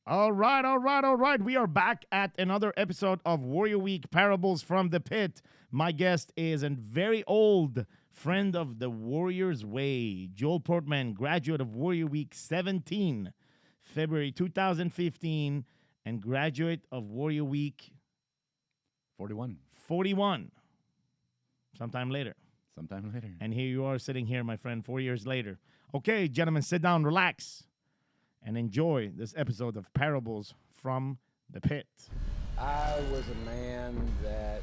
All right, all right, all right. We are back at another episode of Warrior Week Parables from the Pit. My guest is a very old friend of the Warrior's Way, Joel Portman, graduate of Warrior Week 17, February 2015, and graduate of Warrior Week 41, sometime later. And here you are sitting here, my friend, 4 years later. Okay, gentlemen, sit down, relax, and enjoy this episode of Parables from the Pit. I was a man that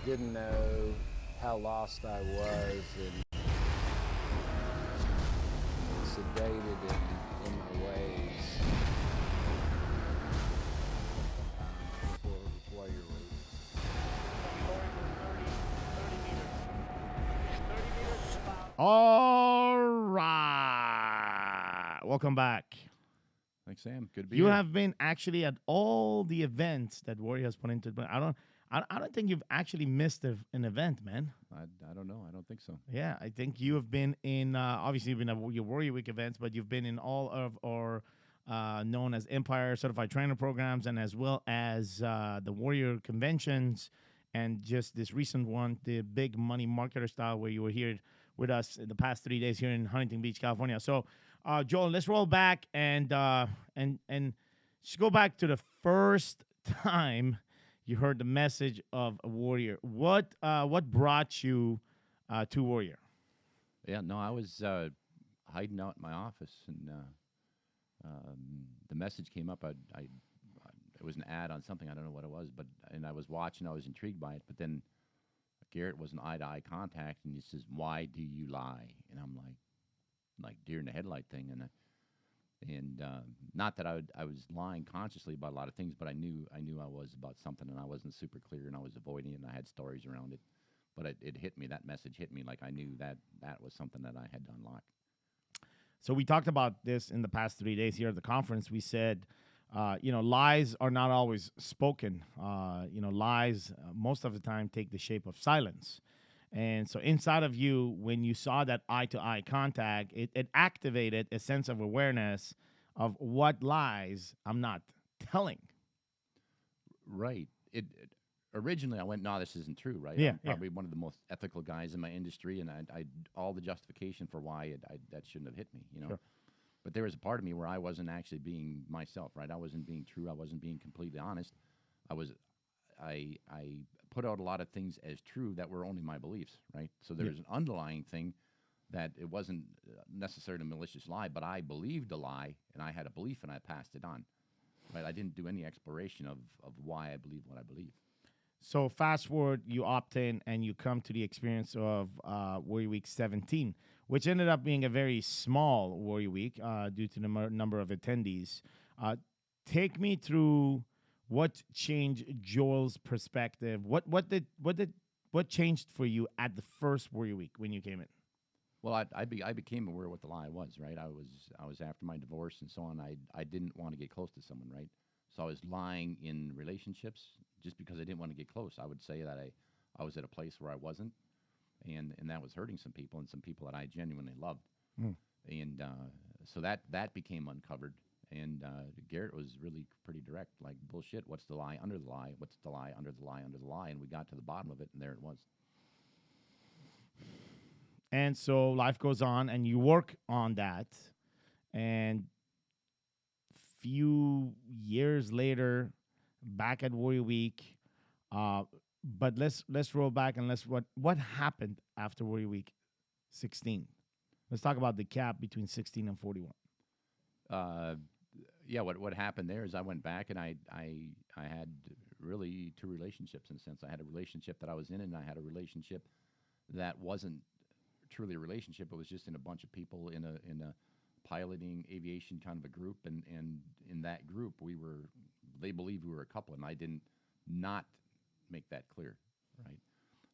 didn't know how lost I was and sedated in my ways before Warrior Week. All right. Welcome back. Thanks, Sam. Good to be You here. have been actually at all the events that Warrior has put into. But I don't think you've actually missed an event, man. I don't know. I don't think so. Yeah, I think you have been in. Obviously, you've been at your Warrior Week events, but you've been in all of our known as Empire Certified Trainer programs, and as well as the Warrior conventions, and just this recent one, the Big Money Marketer Style, where you were here with us in the past 3 days here in Huntington Beach, California. So, Joel, let's roll back and just go back to the first time you heard the message of a Warrior. What brought you to Warrior? Yeah, no, I was hiding out in my office, and the message came up. It was an ad on something. I don't know what it was, and I was watching. I was intrigued by it, but then Garrett was an eye-to-eye contact, and he says, "Why do you lie?" And I'm like deer in the headlight thing, and not that I was lying consciously about a lot of things, but I knew I was about something, and I wasn't super clear, and I was avoiding it, and I had stories around it. But it hit me. That message hit me like I knew that was something that I had to unlock. So we talked about this in the past 3 days here at the conference. We said, lies are not always spoken. Lies most of the time take the shape of silence. And so inside of you, when you saw that eye-to-eye contact, it activated a sense of awareness of what lies I'm not telling. Right. Originally I went, no, this isn't true, right? Yeah, I'm probably one of the most ethical guys in my industry, and I all the justification for why that shouldn't have hit me, Sure. But there was a part of me where I wasn't actually being myself, right? I wasn't being true. I wasn't being completely honest. I put out a lot of things as true that were only my beliefs, right? So there was an underlying thing that it wasn't necessarily a malicious lie, but I believed a lie, and I had a belief, and I passed it on, right? I didn't do any exploration of why I believe what I believe. So fast forward, you opt in and you come to the experience of Warrior Week 17, which ended up being a very small Warrior Week due to the number of attendees. Take me through what changed Joel's perspective. What changed for you at the first Warrior Week when you came in? Well, I became aware of what the lie was, right? I was after my divorce and so on. I didn't want to get close to someone, right? So I was lying in relationships just because I didn't want to get close. I would say that I was at a place where I wasn't, and that was hurting some people, and some people that I genuinely loved. And so that became uncovered. And Garrett was really pretty direct, like, bullshit, what's the lie under the lie? What's the lie under the lie under the lie? And we got to the bottom of it, and there it was. And so life goes on, and you work on that. And few years later, back at Warrior Week, but let's roll back and what happened after Warrior Week 16. Let's talk about the gap between 16 and 41. What happened there is I went back and I had really two relationships in a sense. I had a relationship that I was in, and I had a relationship that wasn't truly a relationship. It was just in a bunch of people in a piloting aviation kind of a group, and in that group they believed we were a couple, and I didn't not make that clear, right?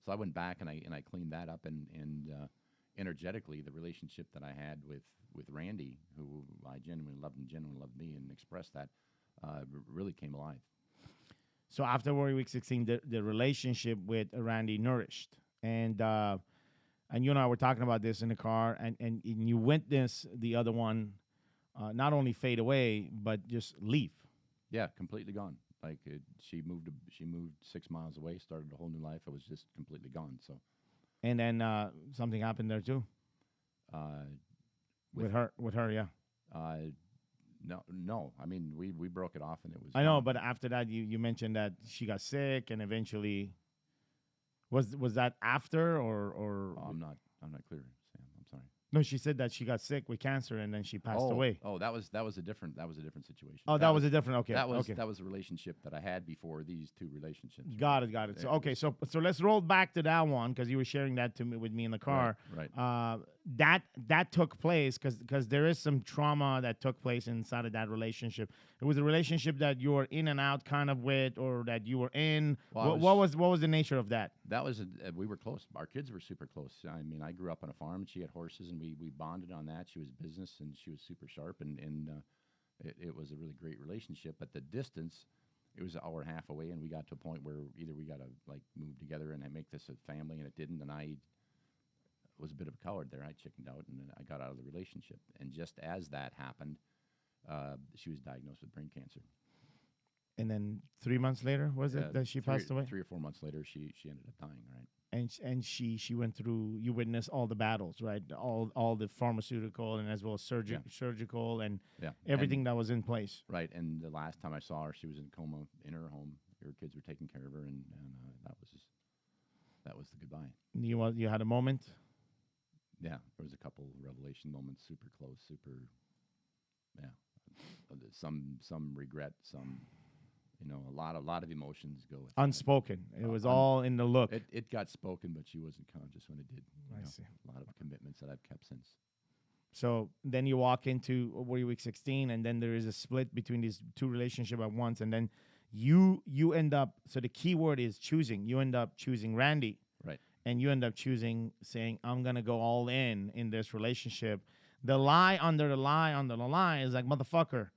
So I went back and I cleaned that up, and energetically the relationship that I had with Randy, who I genuinely loved and genuinely loved me and expressed that, really came alive. So after Warrior Week 16, the relationship with Randy nourished, and you and I were talking about this in the car, and you witnessed the other one not only fade away but just leave. Yeah, completely gone. Like she moved 6 miles away, started a whole new life. It was just completely gone. So And then something happened there too uh, with her. Yeah, uh, no. I mean, we broke it off, and it was. I know. gone. But after that, you mentioned that she got sick, and eventually was that after or Oh, I'm not clear, Sam. I'm sorry. no? She said that she got sick with cancer, and then she passed away. Oh, that was a different situation. Oh, that was a different. Okay, okay. that was a relationship that I had before these two relationships. Got it, got it. So It okay, was- so let's roll back to that one because you were sharing that to me with me in the car. Right. That took place because there is some trauma that took place inside of that relationship. It was a relationship that you were in and out kind of with, or that you were in. Well, What was the nature of that? That was we were close. Our kids were super close. I mean, I grew up on a farm, and she had horses, and we bonded on that. She was business, and she was super sharp, and it was a really great relationship. But the distance, it was an hour and a half away, and we got to a point where either we got to like move together and make this a family, and it didn't. And I was a bit of a coward there. I chickened out, and then I got out of the relationship. And just as that happened, she was diagnosed with brain cancer. And then 3 months later, was it that she passed away? 3 or 4 months later, she ended up dying. Right. And she went through. You witnessed all the battles, right? All the pharmaceutical and as well as surgical and Yeah. everything that was in place. Right, and the last time I saw her, she was in a coma in her home. Her kids were taking care of her, and that was the goodbye. You had a moment. Yeah, there was a couple revelation moments, super close, yeah. Some regret, some, a lot of emotions go with that. Unspoken. It was all in the look. It got spoken, but she wasn't conscious when it did. I see. A lot of commitments that I've kept since. So then you walk into week 16, and then there is a split between these two relationships at once, and then you end up. So the key word is choosing. You end up choosing Randy, Right. and you end up saying, "I'm gonna go all in this relationship." The lie under the lie under the lie is like, motherfucker,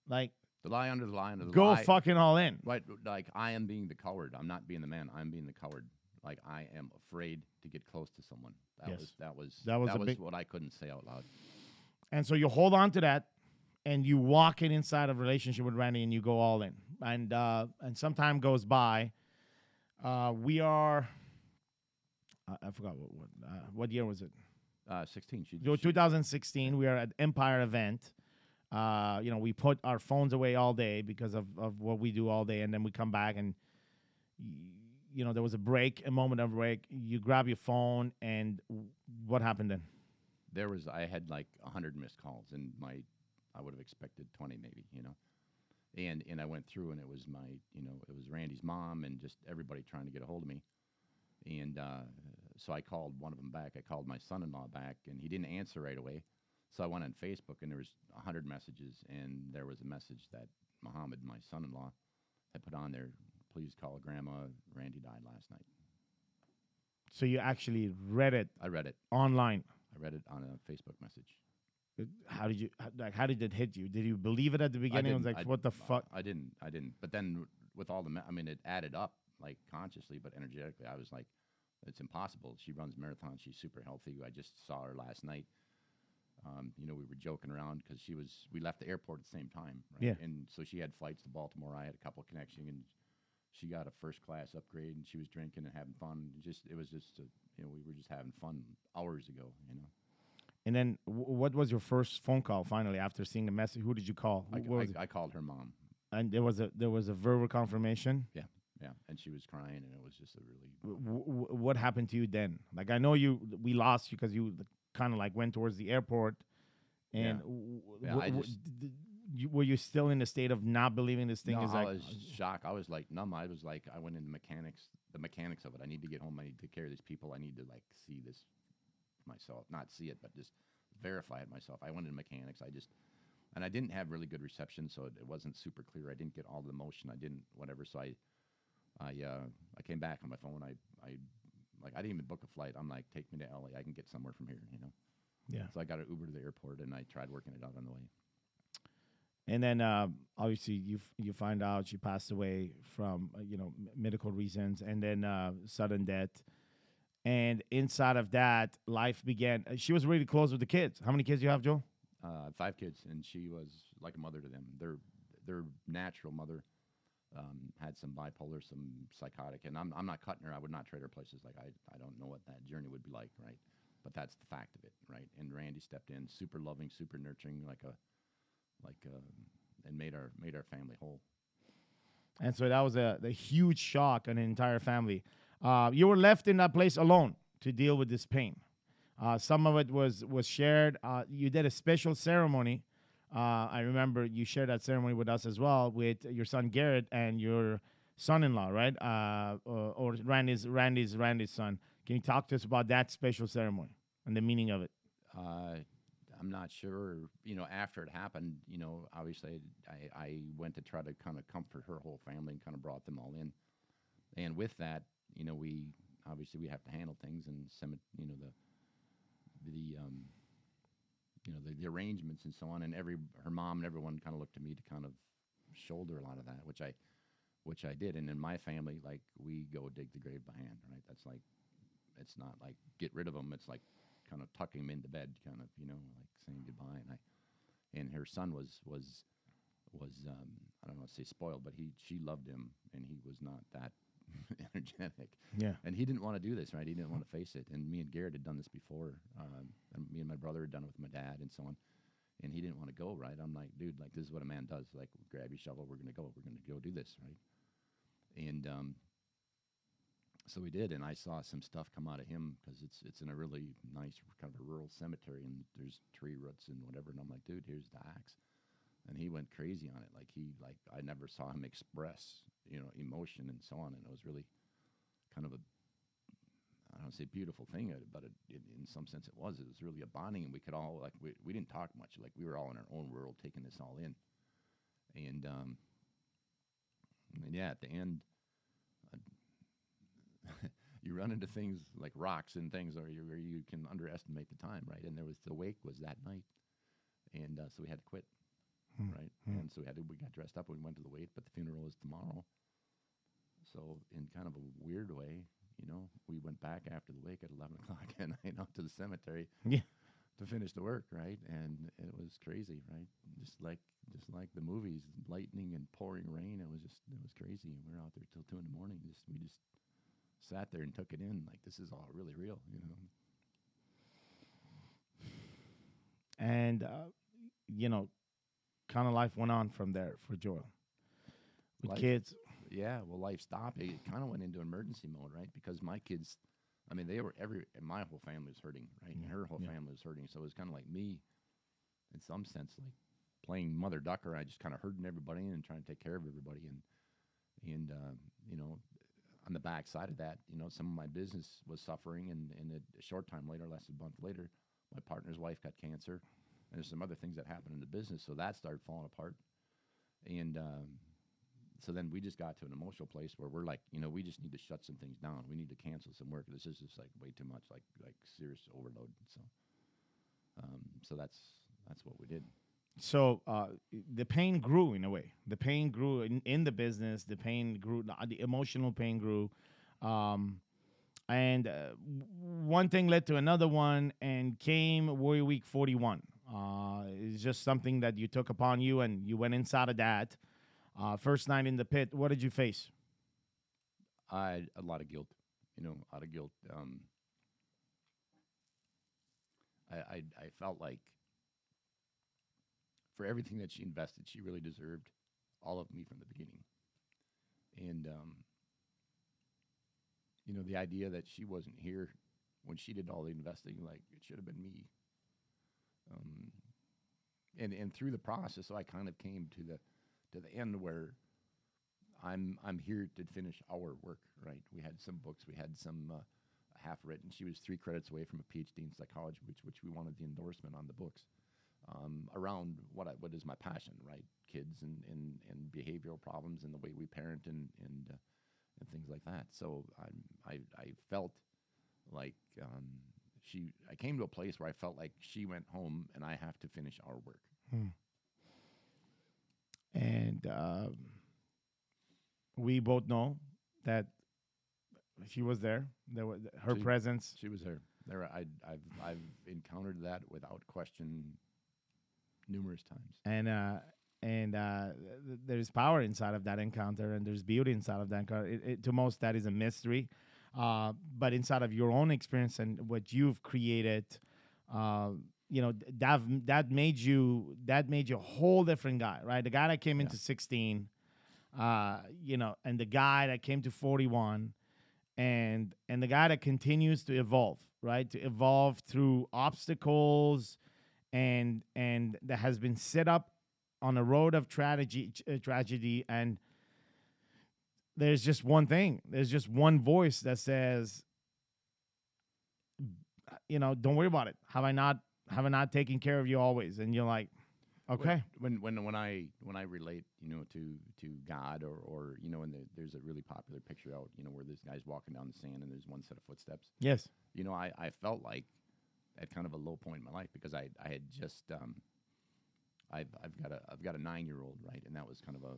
like The lie under the lie under the go lie. fucking all in. Right, like I am being the coward. I'm not being the man. I'm being the coward. Like I am afraid to get close to someone. Yes. That was That was a big- what I couldn't say out loud. And so you hold on to that, and you walk in inside of a relationship with Randy, and you go all in. And some time goes by. We are. I forgot what year was it? 16. She, 2016. We are at Empire event. We put our phones away all day because of what we do all day, and then we come back and there was a moment of break. You grab your phone, and what happened then? I had like 100 missed calls, and I would have expected 20 maybe, and I went through, and it was it was Randy's mom and just everybody trying to get a hold of me, and so I called one of them back. I called my son-in-law back, and he didn't answer right away. So I went on Facebook, and there was 100 messages, and there was a message that Muhammad, my son-in-law, had put on there. Please call Grandma. Randy died last night. So you actually read it I read it. online. I read it on a Facebook message. How did it hit you? Did you believe it at the beginning? I was like, what the fuck? I didn't. But then with all it added up, like consciously, but energetically, I was like, it's impossible. She runs marathons. She's super healthy. I just saw her last night. We were joking around because we left the airport at the same time. Right? Yeah. And so she had flights to Baltimore. I had a couple connections, and she got a first class upgrade, and she was drinking and having fun. We were just having fun hours ago, And then what was your first phone call finally after seeing the message? Who did you call? I called her mom. And there was a verbal confirmation. Yeah. Yeah, and she was crying, and it was just a really. What happened to you then? Like I know we lost you because you kind of like went towards the airport, and were you still in the state of not believing this thing? No, is I like was shocked. I was like numb. I was like, I went into the mechanics of it. I need to get home. I need to take care of these people. I need to like see this myself, not see it, but just verify it myself. I went into mechanics. And I didn't have really good reception, so it wasn't super clear. I didn't get all the emotion. I didn't whatever. So I came back on my phone. I didn't even book a flight. I'm like, take me to LA. I can get somewhere from here, Yeah. So I got an Uber to the airport, and I tried working it out on the way. And then obviously you find out she passed away from medical reasons, and then sudden death. And inside of that, life began. She was really close with the kids. How many kids do you have, Joe? 5 kids, and she was like a mother to them. Their natural mother had some bipolar, some psychotic, and I'm not cutting her. I would not trade her places. Like I don't know what that journey would be like, right? But that's the fact of it, right? And Randy stepped in, super loving, super nurturing, and made our family whole. And so that was the huge shock on the entire family. You were left in that place alone to deal with this pain. Some of it was shared. You did a special ceremony. I remember you shared that ceremony with us as well, with your son Garrett and your son-in-law, right? Or Randy's son. Can you talk to us about that special ceremony and the meaning of it? I'm not sure. After it happened, obviously I went to try to kind of comfort her whole family and kind of brought them all in. And with that, we obviously we have to handle things and the arrangements and so on. And her mom and everyone kind of looked to me to kind of shoulder a lot of that, which I did. And in my family, like we go dig the grave by hand, right? That's like, it's not like get rid of them. It's like kind of tucking him into bed, kind of, like saying goodbye. And her son was I don't want to say spoiled, but she loved him, and he was not that energetic. Yeah. And he didn't want to do this, right? He didn't want to face it. And me and Garrett had done this before. And me and my brother had done it with my dad and so on. And he didn't want to go, right? I'm like, dude, like this is what a man does. Like, grab your shovel, we're gonna go do this, right? And so we did, and I saw some stuff come out of him because it's in a really nice kind of a rural cemetery, and there's tree roots and whatever. And I'm like, dude, here's the axe, and he went crazy on it. Like I never saw him express, emotion and so on. And it was really kind of I don't want to say beautiful thing, but in some sense it was. It was really a bonding, and we could all we didn't talk much. Like we were all in our own world, taking this all in, and yeah, at the end. You run into things like rocks and things where you can underestimate the time, right? And the wake was that night, and so we had to quit, right? And so we got dressed up and we went to the wake, but the funeral was tomorrow. So in kind of a weird way, we went back after the wake at 11 o'clock at night out to the cemetery to finish the work, right? And it was crazy, right? Just like the movies, lightning and pouring rain. It was crazy. And we were out there till 2 in the morning. We just sat there and took it in, like this is all really real, And kind of life went on from there for Joel with kids. Yeah, well, life stopped. It kind of went into emergency mode, right? Because my kids, I mean, my whole family was hurting, right? And her whole family was hurting. So it was kind of like me, in some sense, like playing mother ducker. I just kind of herding everybody in and trying to take care of everybody. And on the back side of that, some of my business was suffering. And a short time later, less than a month later, my partner's wife got cancer. And there's some other things that happened in the business. So that started falling apart. And so then we just got to an emotional place where we're like, we just need to shut some things down. We need to cancel some work. This is just like way too much, like serious overload. So that's what we did. So the pain grew in a way. The pain grew in the business. The pain grew. The emotional pain grew. And one thing led to another one, and came Warrior Week 41. It's just something that you took upon you, and you went inside of that. First night in the pit, what did you face? A lot of guilt, out of guilt. I felt like for everything that she invested, she really deserved all of me from the beginning. And, the idea that she wasn't here when she did all the investing, like it should have been me. And through the process, so I kind of came to the end where I'm here to finish our work, right? We had some books, we had some half written. She was 3 credits away from a PhD in psychology, which we wanted the endorsement on the books around what is my passion, right? Kids and behavioral problems and the way we parent and things like that. So I felt like I came to a place where I felt like she went home and I have to finish our work. And we both know that she was there. There was her presence. She was there. I've encountered that without question numerous times. There's power inside of that encounter, and there's beauty inside of that encounter. To most, that is a mystery, but inside of your own experience and what you've created, that made you a whole different guy, right? The guy that came into 16, and the guy that came to 41, and the guy that continues to evolve, right? To evolve through obstacles, and that has been set up on a road of tragedy, and there's just one thing. There's just one voice that says, don't worry about it. Have I not taken care of you always? And you're like, okay. When I relate, to God or and there's a really popular picture out, where this guy's walking down the sand and there's one set of footsteps. Yes. I felt like at kind of a low point in my life because I had just I've got a 9-year-old, right, and that was kind of a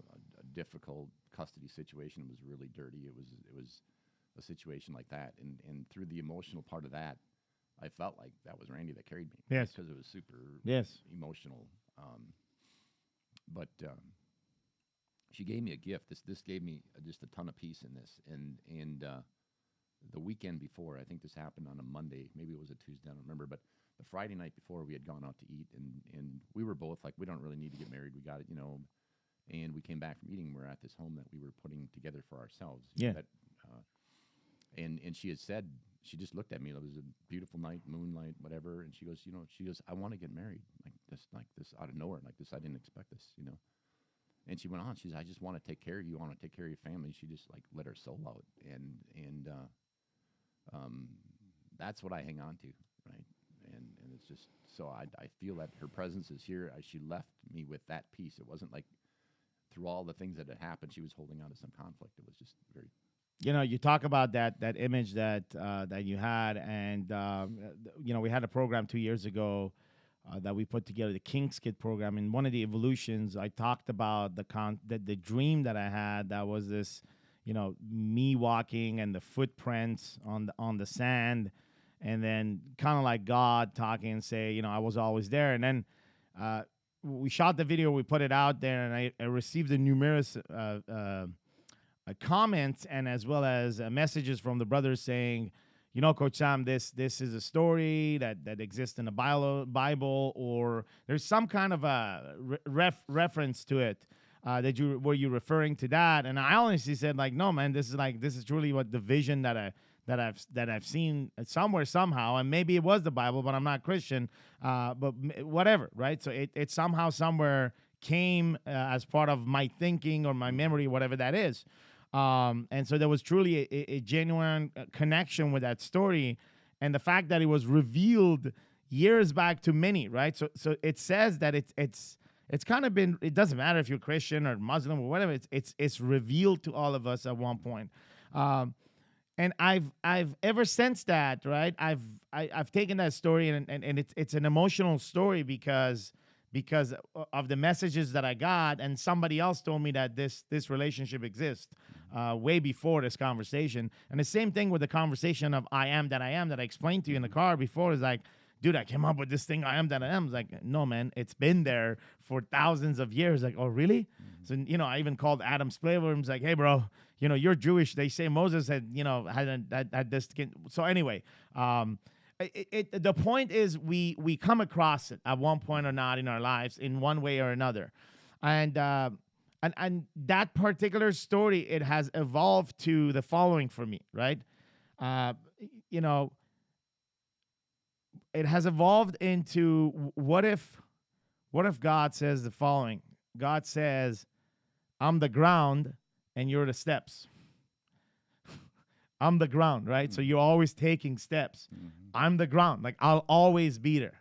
difficult custody situation. It was really dirty. It was a situation like that, and through the emotional part of that, I felt like that was Randy that carried me. Yes, because it was super emotional. But she gave me a gift. This gave me just a ton of peace in this, and the weekend before, I think this happened on a Monday, maybe it was a Tuesday, I don't remember, but the Friday night before, we had gone out to eat, and we were both like, we don't really need to get married. We got it, and we came back from eating. We're at this home that we were putting together for ourselves. Yeah. And she had said, she just looked at me. It was a beautiful night, moonlight, whatever. And she goes, I want to get married like this out of nowhere, like this. I didn't expect this, And she went on. She said, I just want to take care of you. I want to take care of your family. She just like let her soul out, and that's what I hang on to, right? And it's just so I feel that her presence is here. She left me with that peace. It wasn't like through all the things that had happened, she was holding on to some conflict. It was just very. You talk about that image that you had, and we had a program 2 years ago that we put together, the King's Kid program. In one of the evolutions, I talked about the dream that I had. That was this, me walking and the footprints on the sand, and then kind of like God talking and say, I was always there. And then we shot the video, we put it out there, and I received the numerous comments and as well as messages from the brothers saying, Coach Sam, this is a story that exists in the Bible, or there's some kind of a reference to it. Were you referring to that? And I honestly said, like, no, man, this is truly what the vision that I've seen somewhere somehow, and maybe it was the Bible, but I'm not Christian. But whatever, right? So it somehow somewhere came as part of my thinking or my memory, whatever that is. And so there was truly a genuine connection with that story, and the fact that it was revealed years back to many, right? So it says that it's kind of been. It doesn't matter if you're Christian or Muslim or whatever. It's revealed to all of us at one point. And I've ever since that, right? I've taken that story and it's an emotional story because of the messages that I got, and somebody else told me that this relationship exists way before this conversation. And the same thing with the conversation of I am that I explained to you in the car before. Is like, dude, I came up with this thing, I am that I am. It's like, no, man, it's been there for thousands of years. Like, oh, really? Mm-hmm. So, I even called Adam Splavor. It's like, hey, bro, you're Jewish. They say Moses had this. So anyway, the point is we come across it at one point or not in our lives in one way or another. And that particular story, it has evolved to the following for me, right? It has evolved into what if God says the following? God says, I'm the ground and you're the steps. I'm the ground, right? Mm-hmm. So you're always taking steps. Mm-hmm. I'm the ground. Like, I'll always be there.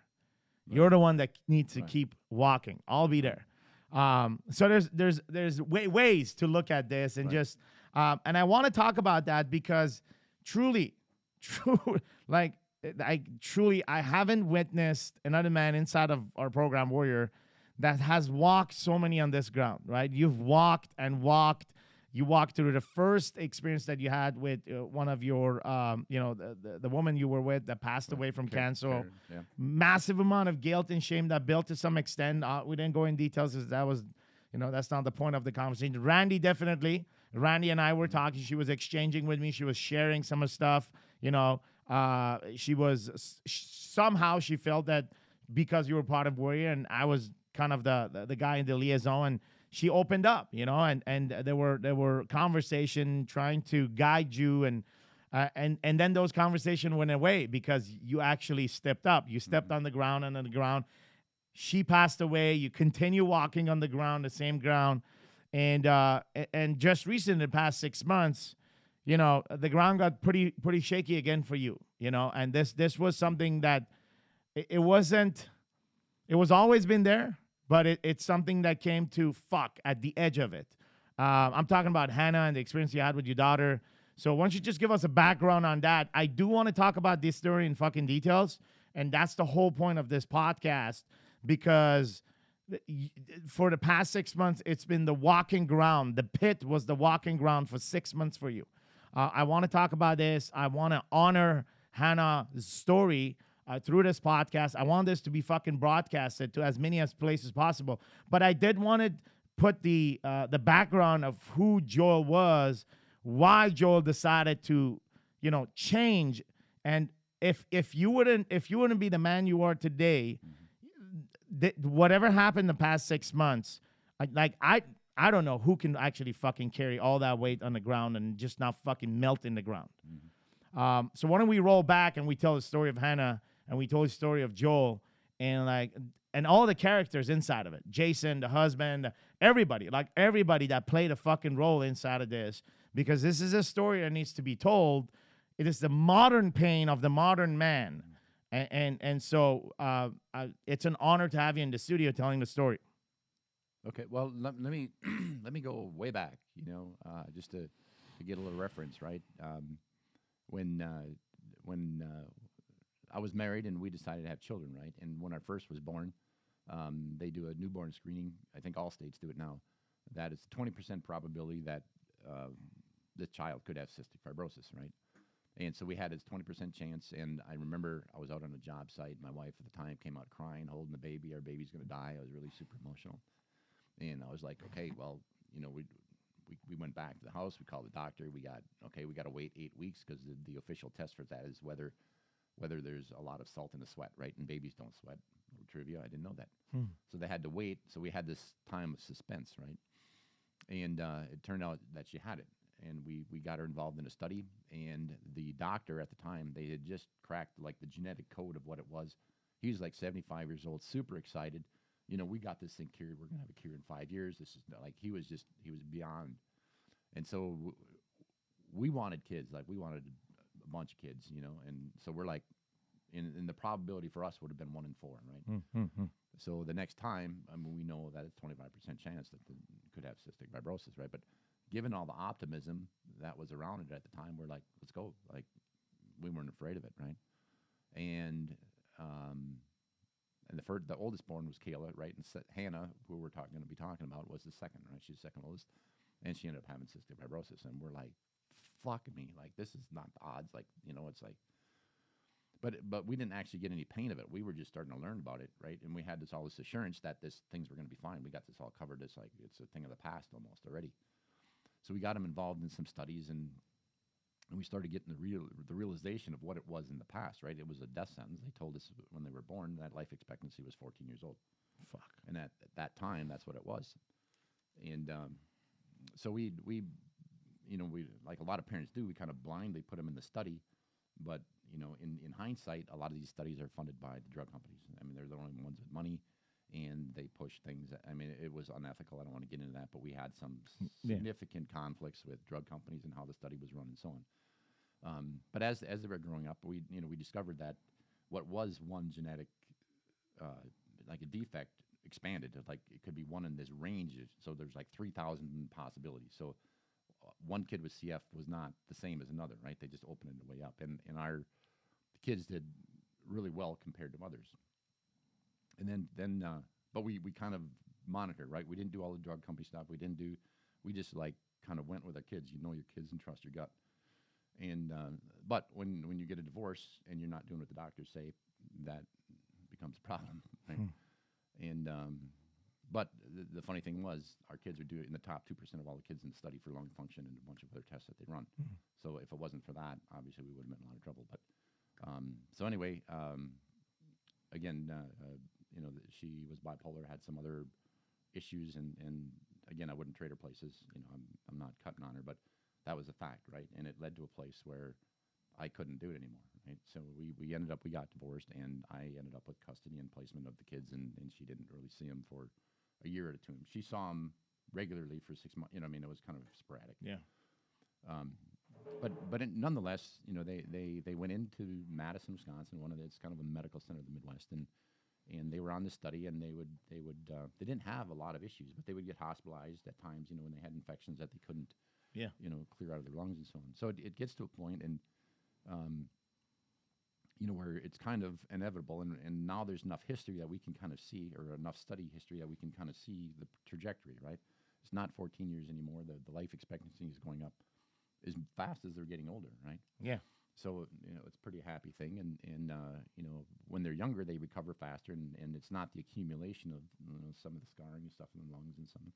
Right. You're the one that needs to keep walking. I'll be there. So there's ways to look at this and just, and I want to talk about that because truly, I haven't witnessed another man inside of our program Warrior that has walked so many on this ground, right? You've walked and walked you walked through the first experience that you had with one of your, the woman you were with that passed away from cancer. Karen, yeah. Massive amount of guilt and shame that built to some extent. We didn't go in details because that was, that's not the point of the conversation. Randy, definitely. Randy and I were talking. She was exchanging with me. She was sharing some of stuff. She was somehow she felt that because you were part of Warrior and I was kind of the guy in the liaison, and she opened up, and there were conversation trying to guide you, and then those conversation went away because you actually stepped up. You stepped on the ground and on the ground. She passed away. You continue walking on the ground, the same ground, and just recently, the past 6 months, the ground got pretty shaky again for you, and this was something that it wasn't. It was always been there, but it's something that came to fuck at the edge of it. I'm talking about Hannah and the experience you had with your daughter. So why don't you just give us a background on that? I do want to talk about this story in fucking details, and that's the whole point of this podcast, because for the past 6 months, it's been the walking ground. The pit was the walking ground for 6 months for you. I want to talk about this. I want to honor Hannah's story through this podcast. I want this to be fucking broadcasted to as many as places as possible. But I did want to put the background of who Joel was, why Joel decided to, change. And if you wouldn't be the man you are today, whatever happened the past 6 months, I don't know who can actually fucking carry all that weight on the ground and just not fucking melt in the ground. So why don't we roll back and we tell the story of Hannah, and we told the story of Joel, and all the characters inside of it. Jason, the husband, everybody that played a fucking role inside of this, because this is a story that needs to be told. It is the modern pain of the modern man. And so it's an honor to have you in the studio telling the story. Okay, well, let me let me go way back, just to get a little reference, right? When I was married and we decided to have children, right? And when our first was born, they do a newborn screening. I think all states do it now. That is 20% probability that the child could have cystic fibrosis, right? And so we had this 20% chance. And I remember I was out on a job site. My wife at the time came out crying, holding the baby. Our baby's going to die. I was really super emotional. And I was like, okay, well, we went back to the house. We called the doctor. We got to wait 8 weeks because the official test for that is whether there's a lot of salt in the sweat, right? And babies don't sweat. Little trivia, I didn't know that. So they had to wait. So we had this time of suspense, right? And it turned out that she had it. And we got her involved in a study. And the doctor at the time, they had just cracked like the genetic code of what it was. He was like 75 years old, super excited. We got this thing cured. We're going to have a cure in 5 years. This is like, he was beyond. And so we wanted kids. Like, we wanted a bunch of kids, and so we're like, in the probability for us would have been 1 in 4, right? So the next time, we know that it's 25% chance that they could have cystic fibrosis, right? But given all the optimism that was around it at the time, we're like, let's go. Like, we weren't afraid of it, right? And the oldest born was Kayla, right? And Hannah, who we're going to be talking about, was the second, right? She's the second oldest, and she ended up having cystic fibrosis. And we're like, fuck me, like, this is not the odds, like, it's like, but we didn't actually get any pain of it. We were just starting to learn about it, right? And we had all this assurance that things were going to be fine. We got this all covered. It's like, it's a thing of the past almost already. So we got him involved in some studies, and we started getting the realization of what it was in the past, right? It was a death sentence. They told us when they were born that life expectancy was 14 years old. Fuck. And at that time, that's what it was. And so we like a lot of parents do, we kind of blindly put them in the study. But, in hindsight, a lot of these studies are funded by the drug companies. I mean, they're the only ones with money, and they push things. I mean, it was unethical. I don't want to get into that, but we had some significant conflicts with drug companies and how the study was run and so on. But as they were growing up, we discovered that what was one genetic, like a defect, expanded. Like, it could be one in this range. So there's like 3,000 possibilities. So one kid with CF was not the same as another, right? They just opened it way up. And our kids did really well compared to others. And then but we kind of monitored, right? We didn't do all the drug company stuff. We didn't do we just like kind of went with our kids. You know your kids and trust your gut. And but when you get a divorce and you're not doing what the doctors say, that becomes a problem, right? And but the funny thing was, our kids are doing in the top 2% of all the kids in the study for lung function and a bunch of other tests that they run. So if it wasn't for that, obviously we would have been in a lot of trouble. But so anyway, again, you know, she was bipolar, had some other issues, and again, I wouldn't trade her places. You know, I'm not cutting on her, but that was a fact, right? And it led to a place where I couldn't do it anymore, right? So we ended up, we got divorced, and I ended up with custody and placement of the kids, and she didn't really see them for a year at a time. She saw them regularly for 6 months. You know, I mean, it was kind of sporadic. Yeah. But nonetheless, you know, they went into Madison, Wisconsin, it's kind of a medical center of the Midwest, and they were on the study, and they didn't have a lot of issues, but they would get hospitalized at times, you know, when they had infections that they couldn't, Yeah. you know, clear out of their lungs and so on. So it gets to a point, and you know, where it's kind of inevitable, and now there's enough history that we can kind of see, or enough study history that we can kind of see the trajectory, right? It's not 14 years anymore. The life expectancy is going up as fast as they're getting older, right? Yeah. So, you know, it's a pretty happy thing. And you know, when they're younger, they recover faster, and it's not the accumulation of, you know, some of the scarring and stuff in the lungs and some.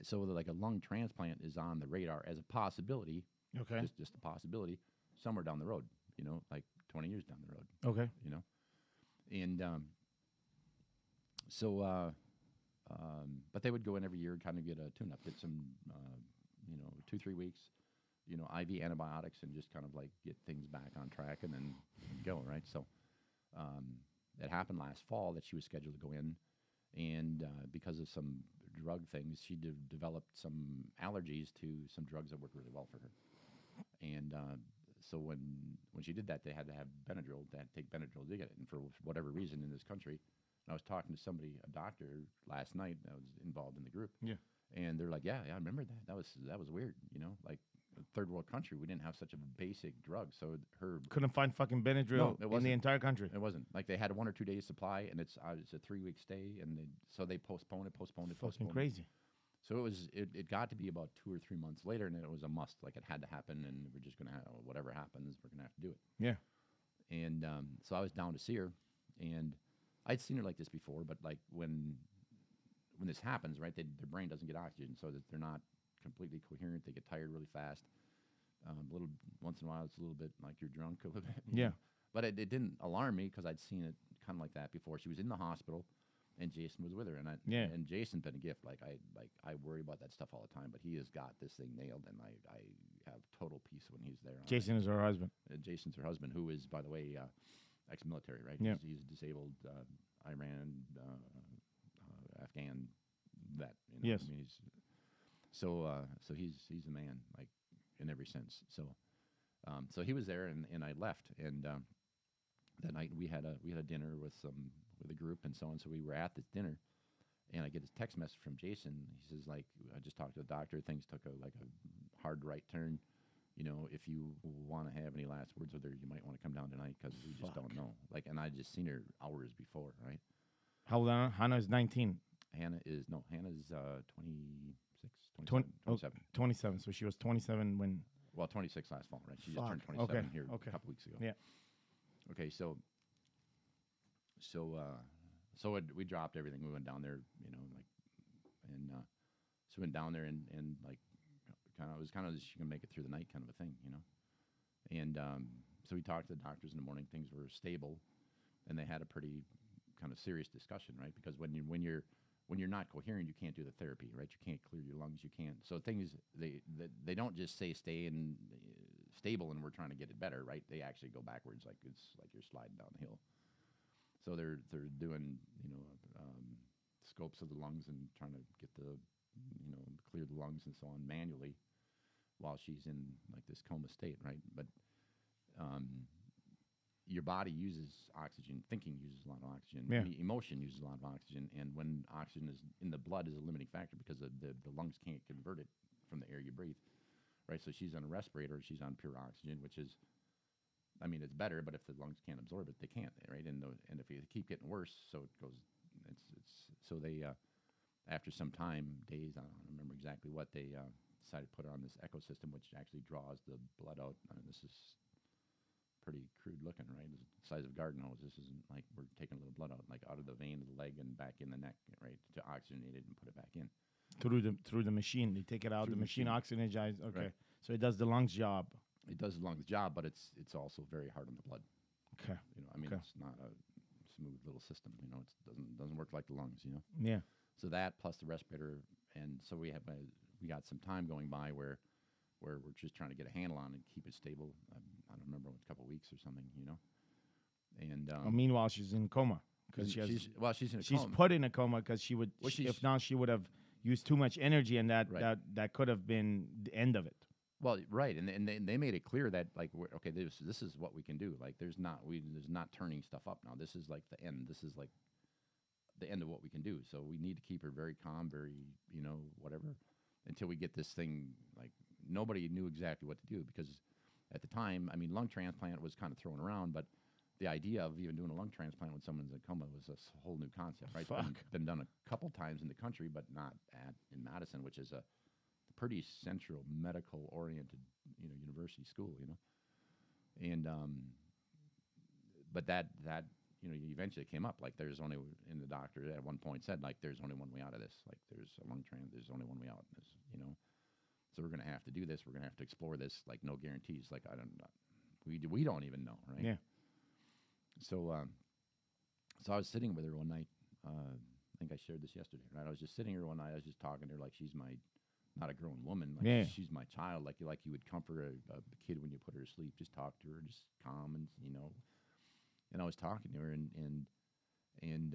So, like, a lung transplant is on the radar as a possibility. Okay. Just a possibility somewhere down the road, you know, like 20 years down the road. Okay. You know? And so, but they would go in every year and kind of get a tune-up, get some, you know, 2-3 weeks, you know, IV antibiotics, and just kind of like get things back on track, and then go, right? So it happened last fall that she was scheduled to go in, and because of some drug things, she developed some allergies to some drugs that worked really well for her. And so when she did that, they had to have Benadryl. They had to take Benadryl to get it. And for whatever reason in this country, and I was talking to somebody, a doctor, last night that was involved in the group. Yeah. And they're like, yeah, I remember that. That was weird, you know, like a third world country. We didn't have such a basic drug. So her Couldn't find fucking Benadryl in the entire country. It wasn't. Like, they had 1 or 2 days supply, and it's a 3-week stay, and so they postponed it. Fucking crazy. So it got to be about 2 or 3 months later, and it was a must. Like, it had to happen, and we're just going to have, whatever happens, we're going to have to do it. Yeah. And so I was down to see her, and I'd seen her like this before, but like when this happens, right, their brain doesn't get oxygen, so that they're not completely coherent. They get tired really fast. A little once in a while, it's a little bit like you're drunk a little bit. Yeah. But it didn't alarm me, because I'd seen it kind of like that before. She was in the hospital, and Jason was with her, and and Jason's been a gift. I worry about that stuff all the time, but he has got this thing nailed, and I have total peace when he's there. Jason is her husband. Jason's her husband, who is, by the way, ex-military, right? Yeah. He's a disabled Iran, Afghan vet. You know? Yes. I mean, so he's a man, like, in every sense. So so he was there, and I left, and that night we had a dinner with a group and so on. So we were at this dinner, and I get this text message from Jason. He says, like, I just talked to the doctor. Things took a hard right turn. You know, if you want to have any last words with her, you might want to come down tonight, because we just don't know. Like, and I just seen her hours before, right? How old are Hannah? Is 19. Hannah's 26, 27. 27. So she was 27 when. Well, 26 last fall, right? She just Fuck. turned 27 Okay. here Okay. a couple weeks ago. Yeah. Okay, so we dropped everything. We went down there, you know, like, and so we went down there, and like, it was kind of she can make it through the night kind of a thing, you know. And so we talked to the doctors in the morning. Things were stable, and they had a pretty kind of serious discussion, right? Because when you're not coherent, you can't do the therapy, right? You can't clear your lungs. You can't. So things they don't just say stay in stable and we're trying to get it better, right? They actually go backwards, like it's like you're sliding down the hill. So they're doing, you know, scopes of the lungs and trying to get clear the lungs and so on manually, while she's in like this coma state, right? But your body uses oxygen. Thinking uses a lot of oxygen. Yeah. Emotion uses a lot of oxygen. And when oxygen is in the blood is a limiting factor, because the lungs can't convert it from the air you breathe, right? So she's on a respirator. She's on pure oxygen, which is, I mean, it's better, but if the lungs can't absorb it, they can't, right? And if you keep getting worse, so it goes. So they after some time, days, I don't remember exactly what, they decided to put her on this echo system, which actually draws the blood out. I mean, this is pretty crude looking, right? It's the size of a garden hose. This isn't like we're taking a little blood out, like out of the vein of the leg and back in the neck, right, to oxygenate it and put it back in. Through the machine. They take it out. Through The the machine machine. oxygenizes. Okay. Right. So it does the lungs job. It does the lungs job, but it's also very hard on the blood. Okay. You know, I mean, Okay. it's not a smooth little system. You know, it doesn't work like the lungs. You know, Yeah. so that plus the respirator, and so we got some time going by where we're just trying to get a handle on it and keep it stable. I don't remember, a couple of weeks or something. You know, and Meanwhile, she's in coma because she's in a she's coma. put in a coma because she would. Well, If not, she would have used too much energy, and Right. that could have been the end of it. Well, right, and they made it clear that, like, okay, this is what we can do. Like, there's not turning stuff up now. This is like the end. This is like the end of what we can do. So we need to keep her very calm, very, you know, whatever, until we get this thing. Like, nobody knew exactly what to do, because at the time, I mean, lung transplant was kind of thrown around, but the idea of even doing a lung transplant when someone's in coma was a whole new concept, right? Fuck. Been done a couple times in the country, but not in Madison, which is a pretty central medical oriented, you know, university school, you know. And but that you know, eventually came up, like, there's only, and the doctor at one point said, like, there's only one way out of this. Like, there's a lung there's only one way out, this, you know. So we're going to have to do this. We're going to have to explore this. Like, no guarantees. Like, we don't even know, right? Yeah. So so I was sitting with her one night. I think I shared this yesterday, right? I was just sitting here one night. I was just talking to her like she's not a grown woman. Like, Yeah. she's my child. Like you would comfort a kid when you put her to sleep. Just talk to her, just calm, and, you know. And I was talking to her, and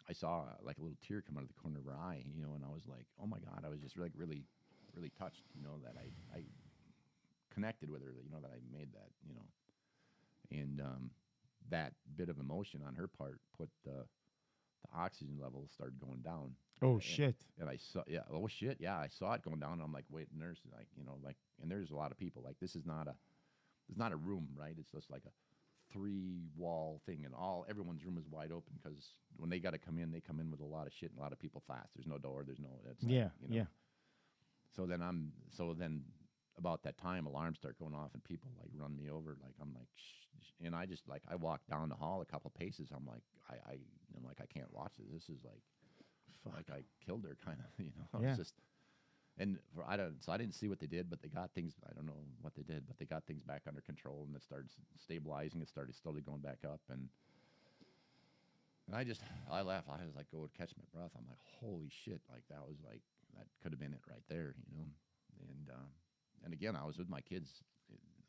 I saw like a little tear come out of the corner of her eye, you know. And I was like, oh my God! I was just like really, really touched, you know, that I connected with her, you know, that I made that, you know. And that bit of emotion on her part put the oxygen levels started going down. Oh shit. And I saw, oh shit, yeah, I saw it going down. And I'm like, wait, nurse, like, you know, like, and there's a lot of people. Like, this is not a room, right? It's just like a 3-wall thing, and everyone's room is wide open, because when they got to come in, they come in with a lot of shit and a lot of people fast. There's no door. There's no. That's like, Yeah. you know. Yeah. So then about that time, alarms start going off, and people like run me over. Like, I'm like, shh, and I just, like, I walk down the hall a couple paces. I'm like, I'm like, I can't watch this. This is like, Fuck. like I killed her, kind of, you know. Yeah. It's just, and so I didn't see what they did, but they got things. I don't know what they did, but they got things back under control, and it started stabilizing. It started slowly going back up, and I laughed. I was like, go and catch my breath. I'm like, holy shit! Like, that could have been it right there, you know. And again, I was with my kids.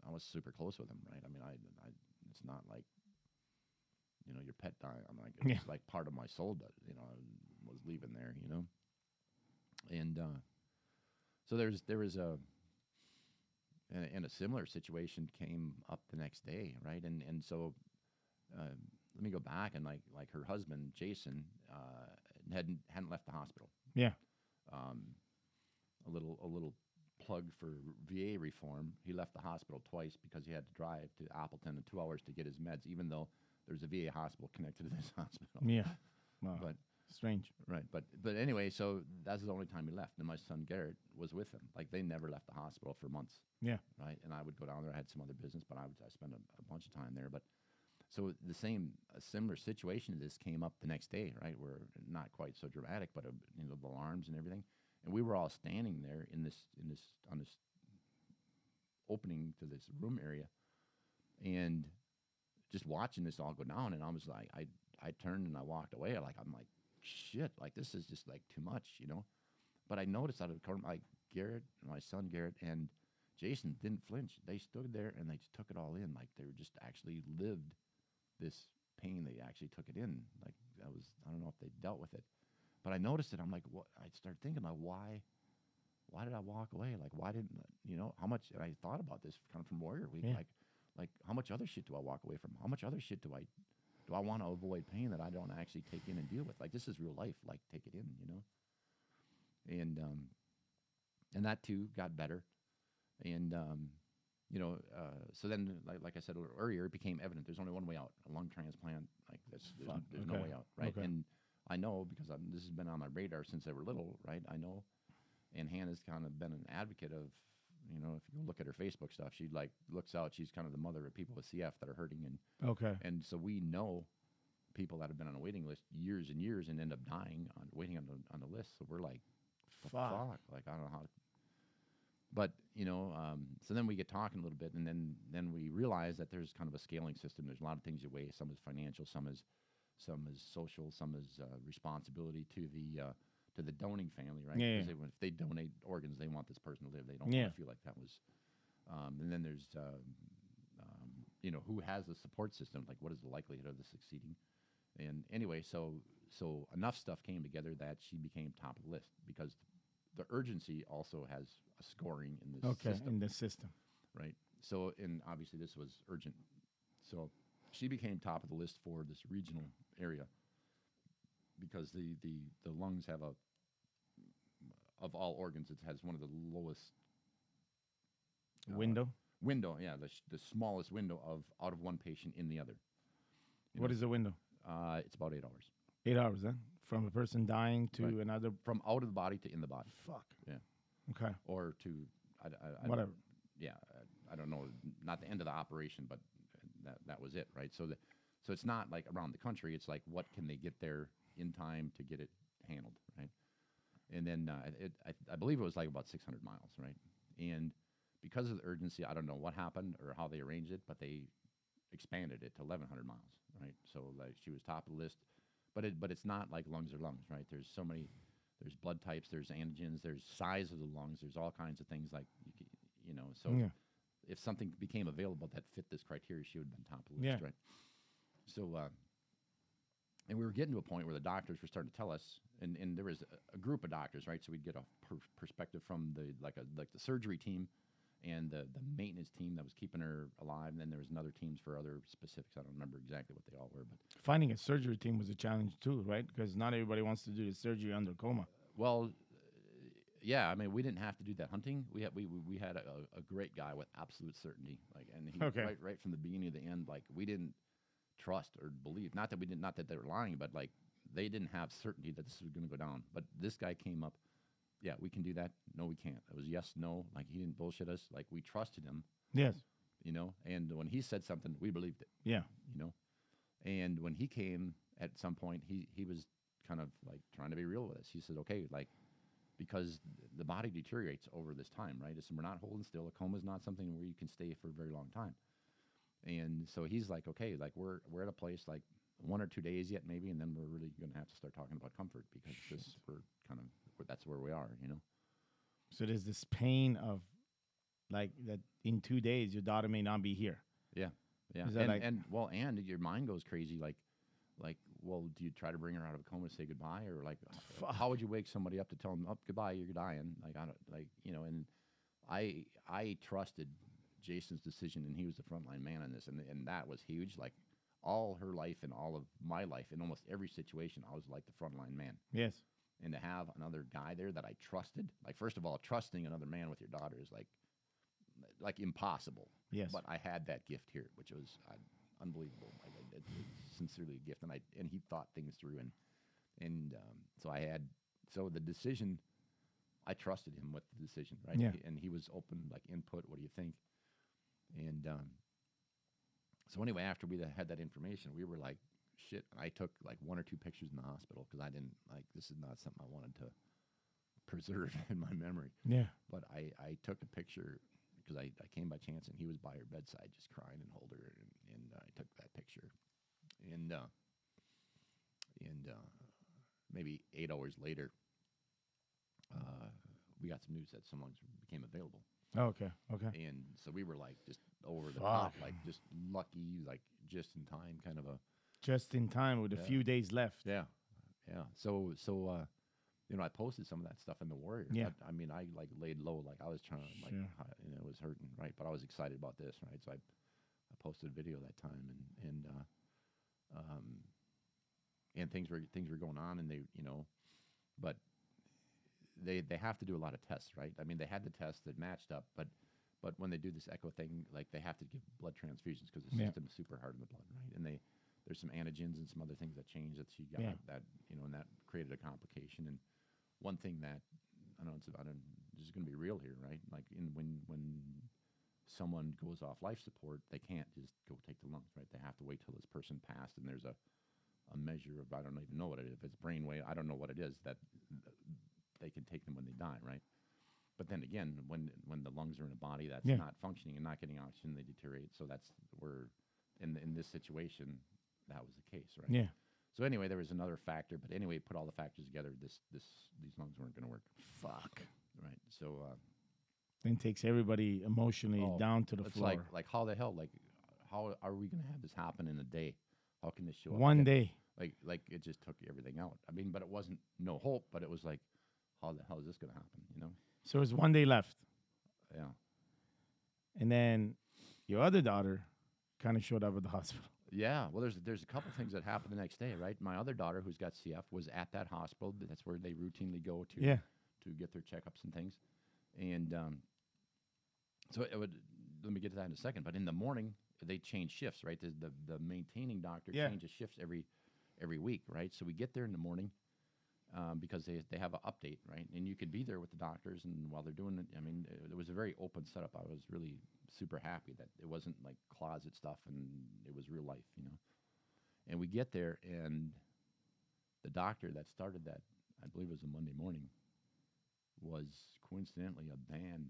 I was super close with them, right? I mean, it's not like, you know, your pet dying. I'm like, it's like part of my soul that, you know, was leaving there, you know. And so there was a similar situation came up the next day, right? And so let me go back, and like her husband Jason hadn't left the hospital. Yeah. A little plug for VA reform. He left the hospital twice because he had to drive to Appleton in 2 hours to get his meds, even though there's a VA hospital connected to this hospital. Yeah. Wow. But Strange. right, but anyway, so that's the only time he left. And my son Garrett was with him. Like, they never left the hospital for months. Yeah. Right, and I would go down there. I had some other business, but I spent a bunch of time there. But so a similar situation to this came up the next day, right? Where not quite so dramatic, but you know, the alarms and everything. And we were all standing there on this opening to this room area, and just watching this all go down. And I was like, I turned and I walked away. I'm like, shit, like, this is just like too much, you know. But I noticed out of the corner, like, Garrett, my son Garrett, and Jason didn't flinch. They stood there and they just took it all in. Like, they were just actually lived this pain. They actually took it in. Like, I don't know if they dealt with it. But I noticed it. I'm like, what? I started thinking, like, why did I walk away? Like, why didn't, you know, how much? And I thought about this kind of from Warrior Week. Yeah. Like, how much other shit do I walk away from? How much other shit do I want to avoid pain that I don't actually take in and deal with? Like, this is real life. Like, take it in, you know. And that too got better. And you know, so then, like I said earlier, it became evident there's only one way out: a lung transplant. Like, there's no way out, right? Okay. And I know because this has been on my radar since they were little, right? I know, and Hannah's kind of been an advocate of, if you look at her Facebook stuff, she like looks out. She's kind of the mother of people with CF that are hurting, Okay. and so we know people that have been on a waiting list years and years and end up dying waiting on the list. So we're like, the fuck? Like I don't know how. But so then we get talking a little bit, and then we realize that there's kind of a scaling system. There's a lot of things you weigh. Some is financial, some is social, some is responsibility to the donating family, right? Yeah. Because if they donate organs, they want this person to live. They don't Yeah. want to feel like that was. And then there's who has the support system? Like what is the likelihood of this succeeding? And anyway, so enough stuff came together that she became top of the list because the urgency also has a scoring in this system. In the system. Right. So, and obviously this was urgent. So she became top of the list for this regional area because the lungs have of all organs, it has one of the lowest Window? Window, yeah, the smallest window out of one patient in the other. What is the window? It's about 8 hours. 8 hours, huh? From a person dying to Right. another. From out of the body to in the body. Fuck. Yeah. Okay. Or to, Whatever. Yeah, I don't know, not the end of the operation, but that was it, right? So it's not like around the country. It's like what can they get there in time to get it handled, right? And then I believe it was like about 600 miles, right? And because of the urgency, I don't know what happened or how they arranged it, but they expanded it to 1,100 miles, right? So like she was top of the list, but it's not like lungs are lungs, right? There's so many, there's blood types, there's antigens, there's size of the lungs, there's all kinds of things like So if something became available that fit this criteria, she would have been top of the list, right? So and we were getting to a point where the doctors were starting to tell us, and there was a group of doctors, right? So we'd get a perspective from the surgery team and the maintenance team that was keeping her alive. And then there was another teams for other specifics. I don't remember exactly what they all were, but Finding a surgery team was a challenge too, right? Because not everybody wants to do the surgery under coma. well, yeah. I mean, we didn't have to do that hunting. We had a great guy with absolute certainty, and he right from the beginning to the end, like we didn't trust or believe. Not that they were lying, but like they didn't have certainty that this was going to go down. But this guy came up. Yeah, we can do that. No, we can't. It was yes, no. Like he didn't bullshit us. Like we trusted him. Yes. And when he said something, we believed it. Yeah. And when he came at some point, he was kind of like trying to be real with us. He said, okay, like because the body deteriorates over this time, right? So we're not holding still. A coma is not something where you can stay for a very long time. And so he's like, okay, like we're at a place like 1 or 2 days yet maybe, and then we're really going to have to start talking about comfort because that's where we are, So there's this pain of like that in 2 days your daughter may not be here. Yeah. Yeah. Is that and your mind goes crazy like, well, do you try to bring her out of a coma to say goodbye, or like, how would you wake somebody up to tell them, oh, goodbye, you're dying? Like, I don't, and I trusted Jason's decision, and he was the frontline man in this, and that was huge. Like, all her life and all of my life, in almost every situation, I was like the frontline man. Yes. And to have another guy there that I trusted, like, first of all, trusting another man with your daughter is like impossible. Yes. But I had that gift here, which was unbelievable. Like, it's sincerely a gift, and he thought things through, and so the decision, I trusted him with the decision, right? Yeah. And he was open, like input. What do you think? And so anyway, after we had that information, we were like, shit. I took like 1 or 2 pictures in the hospital because I didn't this is not something I wanted to preserve in my memory. Yeah. But I took a picture because I came by chance and he was by her bedside just crying and holding her, and I took that picture. And maybe 8 hours later, we got some news that some lungs became available. Oh, okay. And so we were like just over the Fuck. top, like just lucky, like just in time kind of a. Just in time with a few days left. Yeah. Yeah. So I posted some of that stuff in the Warrior. Yeah. I mean, I like laid low, like I was trying to like, it was hurting, right? But I was excited about this, right? So I posted a video that time, and things were going on, and they, but they have to do a lot of tests, right? I mean, they had the tests that matched up, but when they do this echo thing, like they have to give blood transfusions because the system is super hard in the blood, right? And there's some antigens and some other things that changed that she got that and that created a complication. And one thing that I know it's about, and this is going to be real here, right? Like when someone goes off life support, they can't just go take the lungs, right? They have to wait till this person passed, and there's a measure of, I don't even know what it is, if it's brainwave, I don't know what it is, that they can take them when they die, right? But then again, when the lungs are in a body that's not functioning and not getting oxygen, they deteriorate. So that's where, in this situation, that was the case, right? Yeah. So anyway, there was another factor, but anyway, put all the factors together, these lungs weren't going to work. Fuck. Right. So then takes everybody emotionally down to the it's floor. like how the hell, like how are we going to have this happen in a day? How can this show up? One day. Like it just took everything out. I mean, but it wasn't no hope, but it was like, how the hell is this going to happen? You know? So there's 1 day left. Yeah. And then your other daughter kind of showed up at the hospital. Yeah. Well, there's a couple things that happened the next day, right? My other daughter, who's got CF, was at that hospital. That's where they routinely go to get their checkups and things. And so let me get to that in a second. But in the morning, they change shifts, right? The maintaining doctor changes shifts every week, right? So we get there in the morning because they have an update, right? And you could be there with the doctors, and while they're doing it, I mean, it was a very open setup. I was really super happy that it wasn't like closet stuff, and it was real life, you know? And we get there, and the doctor that started that, I believe it was a Monday morning, was coincidentally a band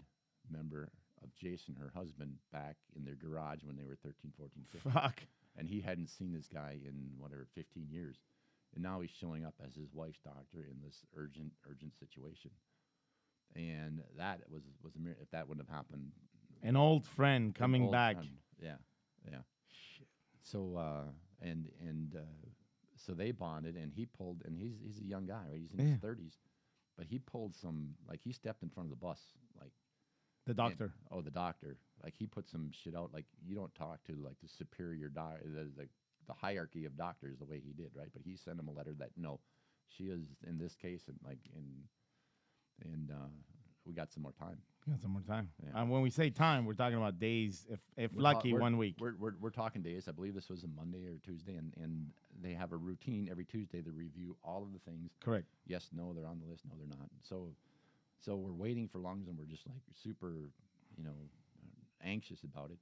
member of Jason, her husband, back in their garage when they were 13, 14, 15. Fuck. And he hadn't seen this guy in, 15 years. And now he's showing up as his wife's doctor in this urgent situation. And that was a miracle. If that wouldn't have happened. An old friend coming back. Friend. Yeah. Shit. So, so they bonded, and he pulled, and he's a young guy, right? He's in his 30s. But he pulled some, like, he stepped in front of the bus, like. The doctor. The doctor. Like, he put some shit out. Like, you don't talk to, like, the superior doctor, the hierarchy of doctors the way he did, right? But he sent him a letter that, no, she is, in this case, and, like, and we got some more time. Got some more time. Yeah. When we say time, we're talking about days, if lucky, 1 week. We're talking days. I believe this was a Monday or Tuesday, and they have a routine every Tuesday to review all of the things. Correct. Yes, no, they're on the list. No, they're not. So we're waiting for lungs, and we're just like super, anxious about it,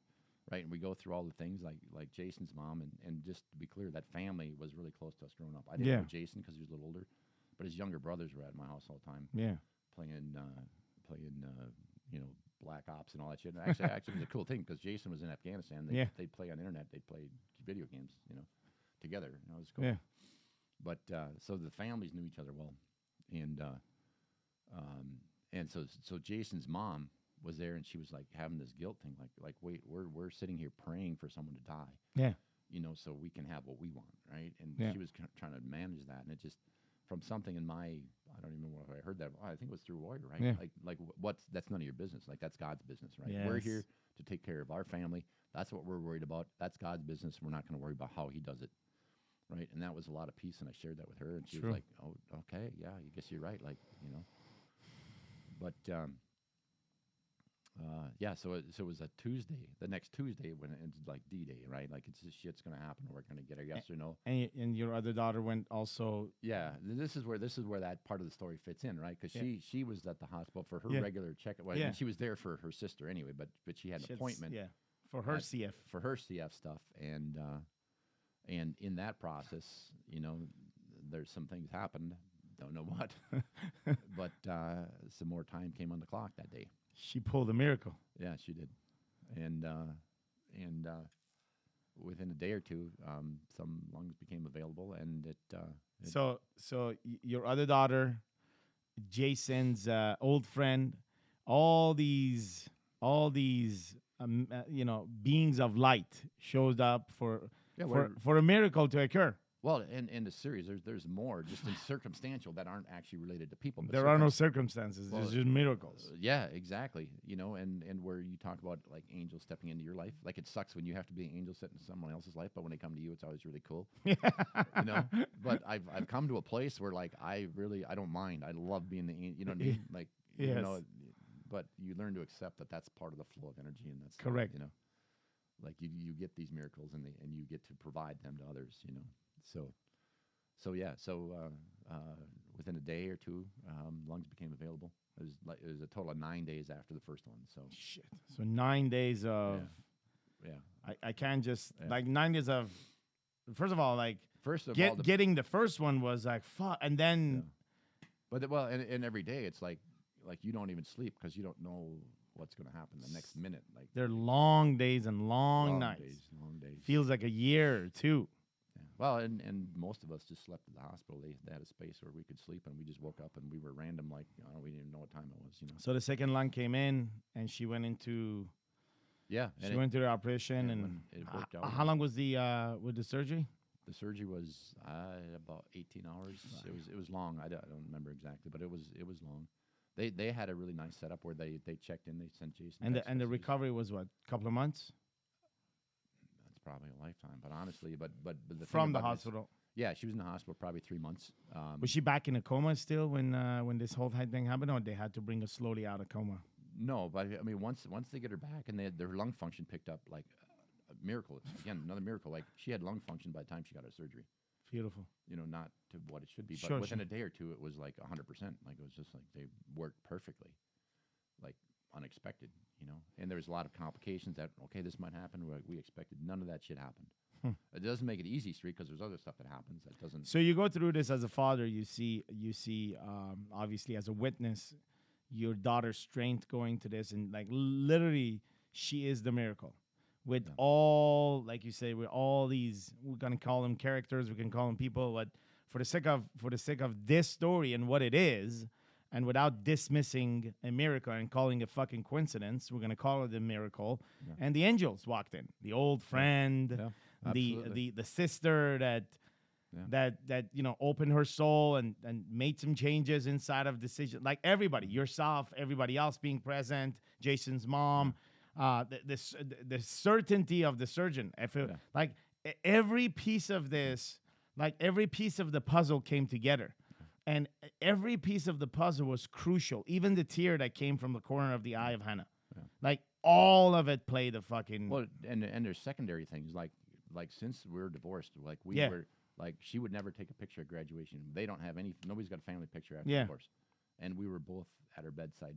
right? And we go through all the things like Jason's mom, and just to be clear, that family was really close to us growing up. I didn't know Jason because he was a little older, but his younger brothers were at my house all the time. Yeah. Playing Black Ops and all that shit. And actually, it was a cool thing because Jason was in Afghanistan. They'd play on the internet. They'd play video games, together. It was cool. Yeah. But so the families knew each other well, and so Jason's mom was there, and she was like having this guilt thing, like wait, we're sitting here praying for someone to die. Yeah. So we can have what we want, right? And she was trying to manage that, and it just. From something in I don't even know if I heard that. I think it was through Warrior, right? Yeah. Like that's none of your business. Like, that's God's business, right? Yes. We're here to take care of our family. That's what we're worried about. That's God's business. We're not going to worry about how he does it, right? And that was a lot of peace, and I shared that with her, and she was like, oh, okay, yeah, I guess you're right. Like, But, so it was a Tuesday, the next Tuesday, when it's like D-Day, right? Like, it's this shit's going to happen. We're going to get a yes or no. And your other daughter went also. Yeah, this is where that part of the story fits in, right? Because she was at the hospital for her regular checkup. Well, and she was there for her sister anyway, but she had an appointment. Yeah, for her CF. For her CF stuff, and in that process, there's some things happened. Don't know what, but some more time came on the clock that day. She pulled a miracle. Yeah, she did, and within a day or two, some lungs became available, and it. So your other daughter, Jason's old friend, all these beings of light showed up for a miracle to occur. Well, in the series, there's more just in circumstantial that aren't actually related to people. But there are no circumstances. There's just miracles. Yeah, exactly. And where you talk about like angels stepping into your life, like it sucks when you have to be an angel sitting in someone else's life, but when they come to you, it's always really cool. But I've come to a place where like I don't mind. I love being the angel. You know what I mean? Like but you learn to accept that that's part of the flow of energy, and that's correct. like you get these miracles and you get to provide them to others, you know. So yeah, within a day or two, lungs became available. It was a total of 9 days after the first one. So Shit. So 9 days of. yeah. I can't just Yeah. like 9 days of. First of all, like First of all, getting the first one was like fuck, and then and every day it's like you don't even sleep because you don't know what's going to happen the next minute. Like they're long days and long nights. long days. Feels like a year or two. Yeah. Well, and most of us just slept at the hospital. They had a space where we could sleep, and we just woke up and we were random. Like we didn't even know what time it was. You know. So the second lung came in, and she went into. Yeah. She went to the operation, and when it worked out. How long was the with the surgery? The surgery was about 18 hours. It was long. I don't remember exactly, but it was long. They had a really nice setup where they checked in. They sent Jason. And the recovery was what, a couple of months? That's probably a lifetime. But honestly, but the From thing the about it is- hospital. yeah, she was in the hospital probably 3 months. Was she back in a coma still when this whole thing happened, or they had to bring her slowly out of coma? No, but I mean, once they get her back and their lung function picked up, like a miracle. Again, another miracle. Like she had lung function by the time she got her surgery. Beautiful. You know, not to what it should be, but Sure, within sure. a day or two, it was like 100%. Like it was just like they worked perfectly, like unexpected. You know, and there was a lot of complications that this might happen. We expected none of that shit happened. It doesn't make it easy, Street, because there's other stuff that happens that doesn't. So you go through this as a father. You see, obviously as a witness, your daughter's strength going to this, and like literally, she is the miracle. With all, like you say, with all these, we're gonna call them characters, we can call them people, but for the sake of this story and what it is, and without dismissing a miracle and calling it fucking coincidence, we're gonna call it a miracle. Yeah. And the angels walked in, the old friend, absolutely. the sister that opened her soul and made some changes inside of decision, like everybody, yourself, everybody else being present, Jason's mom. The certainty of the surgeon. I feel like every piece of this, like every piece of the puzzle came together, and every piece of the puzzle was crucial. Even the tear that came from the corner of the eye of Hannah, like all of it played a fucking. Well, and there's secondary things like since we're divorced, like we were like she would never take a picture at graduation. They don't have any. Nobody's got a family picture after divorce. And we were both at her bedside.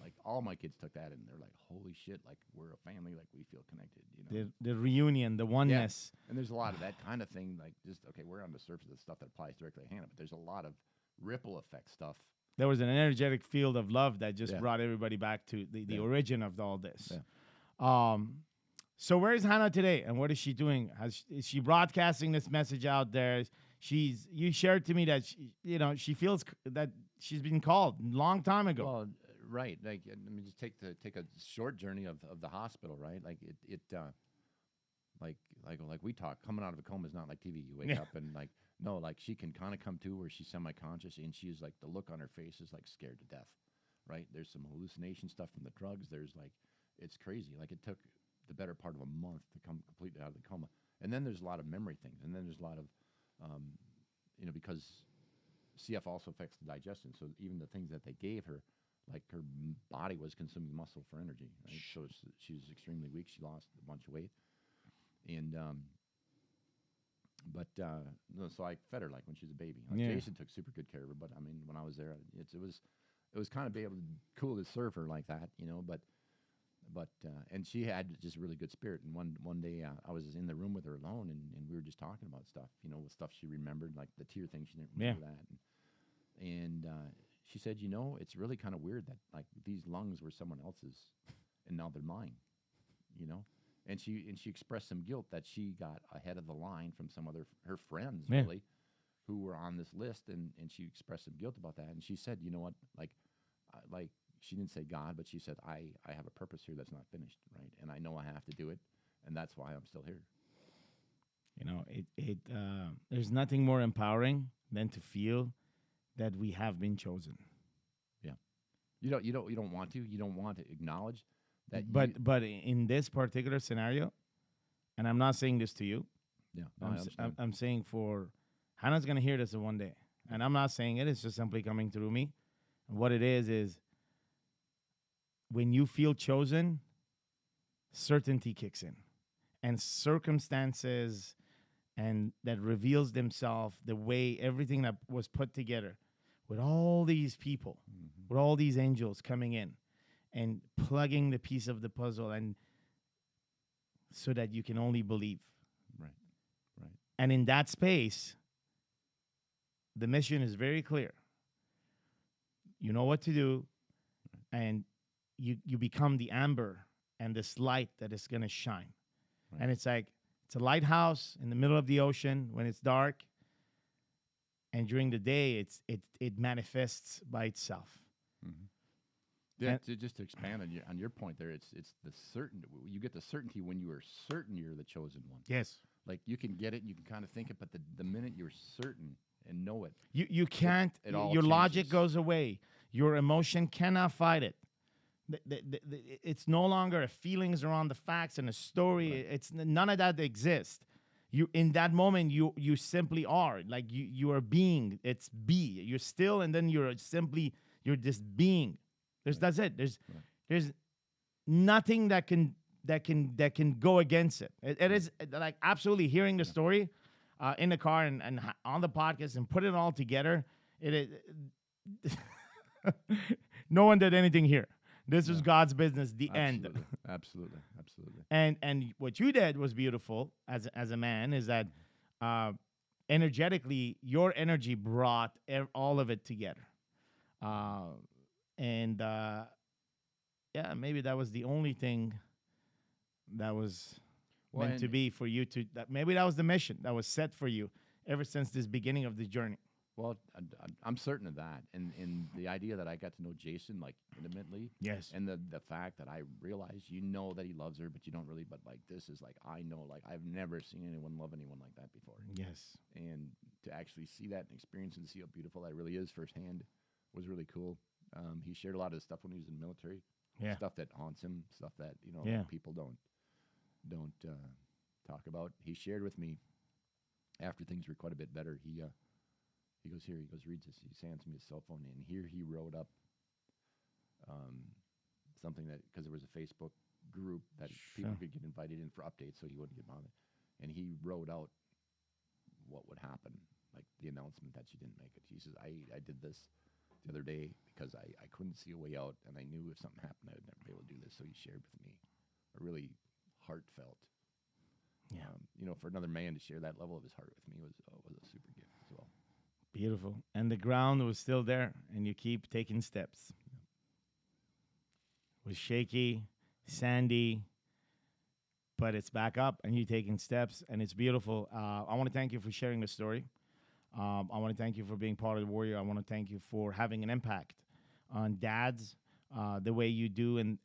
Like all my kids took that, and they're like, "Holy shit! Like we're a family. Like we feel connected." You know, the reunion, the oneness. And there's a lot of that kind of thing. Like just we're on the surface of the stuff that applies directly to Hannah, but there's a lot of ripple effect stuff. There was an energetic field of love that just brought everybody back to the origin of all this. Yeah. So where is Hannah today, and what is she doing? Is she broadcasting this message out there? You shared to me that she feels that she's been called a long time ago. Well, right. Like, I mean, just take a short journey of the hospital, right? Like like we talk, coming out of a coma is not like TV. You wake up and like she can kind of come to where she's semi-conscious, and she's like, the look on her face is like scared to death, right? There's some hallucination stuff from the drugs. There's like, it's crazy. Like it took the better part of a month to come completely out of the coma. And then there's a lot of memory things. And then there's a lot of, because CF also affects the digestion. So even the things that they gave her, like her body was consuming muscle for energy. Right? So she was extremely weak. She lost a bunch of weight. And, so I fed her like when she was a baby. Like Jason took super good care of her. But I mean, when I was there, it was kind of be able to cool to serve her like that, but and she had just really good spirit. And one day I was in the room with her alone, and we were just talking about stuff, with stuff she remembered, like the tear thing. She didn't remember that. And she said, it's really kind of weird that like these lungs were someone else's, and now they're mine. And she expressed some guilt that she got ahead of the line from some other her friends really, who were on this list, and she expressed some guilt about that. And she said, you know what, like she didn't say God, but she said, I have a purpose here that's not finished, right? And I know I have to do it, and that's why I'm still here. There's nothing more empowering than to feel that we have been chosen. Yeah. You don't want to acknowledge that. But in this particular scenario, and I'm not saying this to you. Yeah. I'm saying for Hannah's going to hear this one day. And I'm not saying it. It's just simply coming through me. And what it is when you feel chosen, certainty kicks in, and circumstances, and that reveals themselves the way everything that was put together with all these people, with all these angels coming in and plugging the piece of the puzzle, and so that you can only believe. Right. Right. And in that space, the mission is very clear. You know what to do, and you become the amber and this light that is going to shine. Right. And it's like, it's a lighthouse in the middle of the ocean when it's dark, and during the day it manifests by itself. Yeah, just to expand on your point there, it's the certain, you get the certainty when you are certain you're the chosen one. Yes. Like you can get it, you can kind of think it, but the minute you're certain and know it, You can't, it all your logic changes. goes away. Your emotion cannot fight it. It's no longer a feelings around the facts and a story. Right. It's none of that exists. You, in that moment, you simply are. Like you are being. It's be. You're still, and then you're just being. That's it. There's nothing that can go against it. It is like absolutely hearing the story in the car and on the podcast and put it all together. No one did anything here. This was God's business. The end. Absolutely. And what you did was beautiful as a man, is that energetically your energy brought all of it together. Maybe that was the only thing that was meant to be for you to. Maybe that was the mission that was set for you ever since this beginning of the journey. Well, I'm certain of that, and the idea that I got to know Jason like intimately, Yes, and the fact that I realized that he loves her, but you don't really. But like this is like I know, like I've never seen anyone love anyone like that before. yes, And to actually see that and experience and see how beautiful that really is firsthand was really cool. He shared a lot of his stuff when he was in the military, stuff that haunts him, stuff that people don't talk about. He shared with me after things were quite a bit better. He goes, reads this. He hands me his cell phone, and here he wrote up something that, because there was a Facebook group that people could get invited in for updates, so he wouldn't get bothered. And he wrote out what would happen, like the announcement that she didn't make it. He says, I did this the other day because I couldn't see a way out, and I knew if something happened, I would never be able to do this. So he shared with me a really heartfelt. For another man to share that level of his heart with me was a super gift as well. beautiful. And the ground was still there, and you keep taking steps. It was shaky, sandy, but it's back up, and you're taking steps, and it's beautiful. I want to thank you for sharing the story. I want to thank you for being part of the Warrior. I want to thank you for having an impact on dads the way you do, and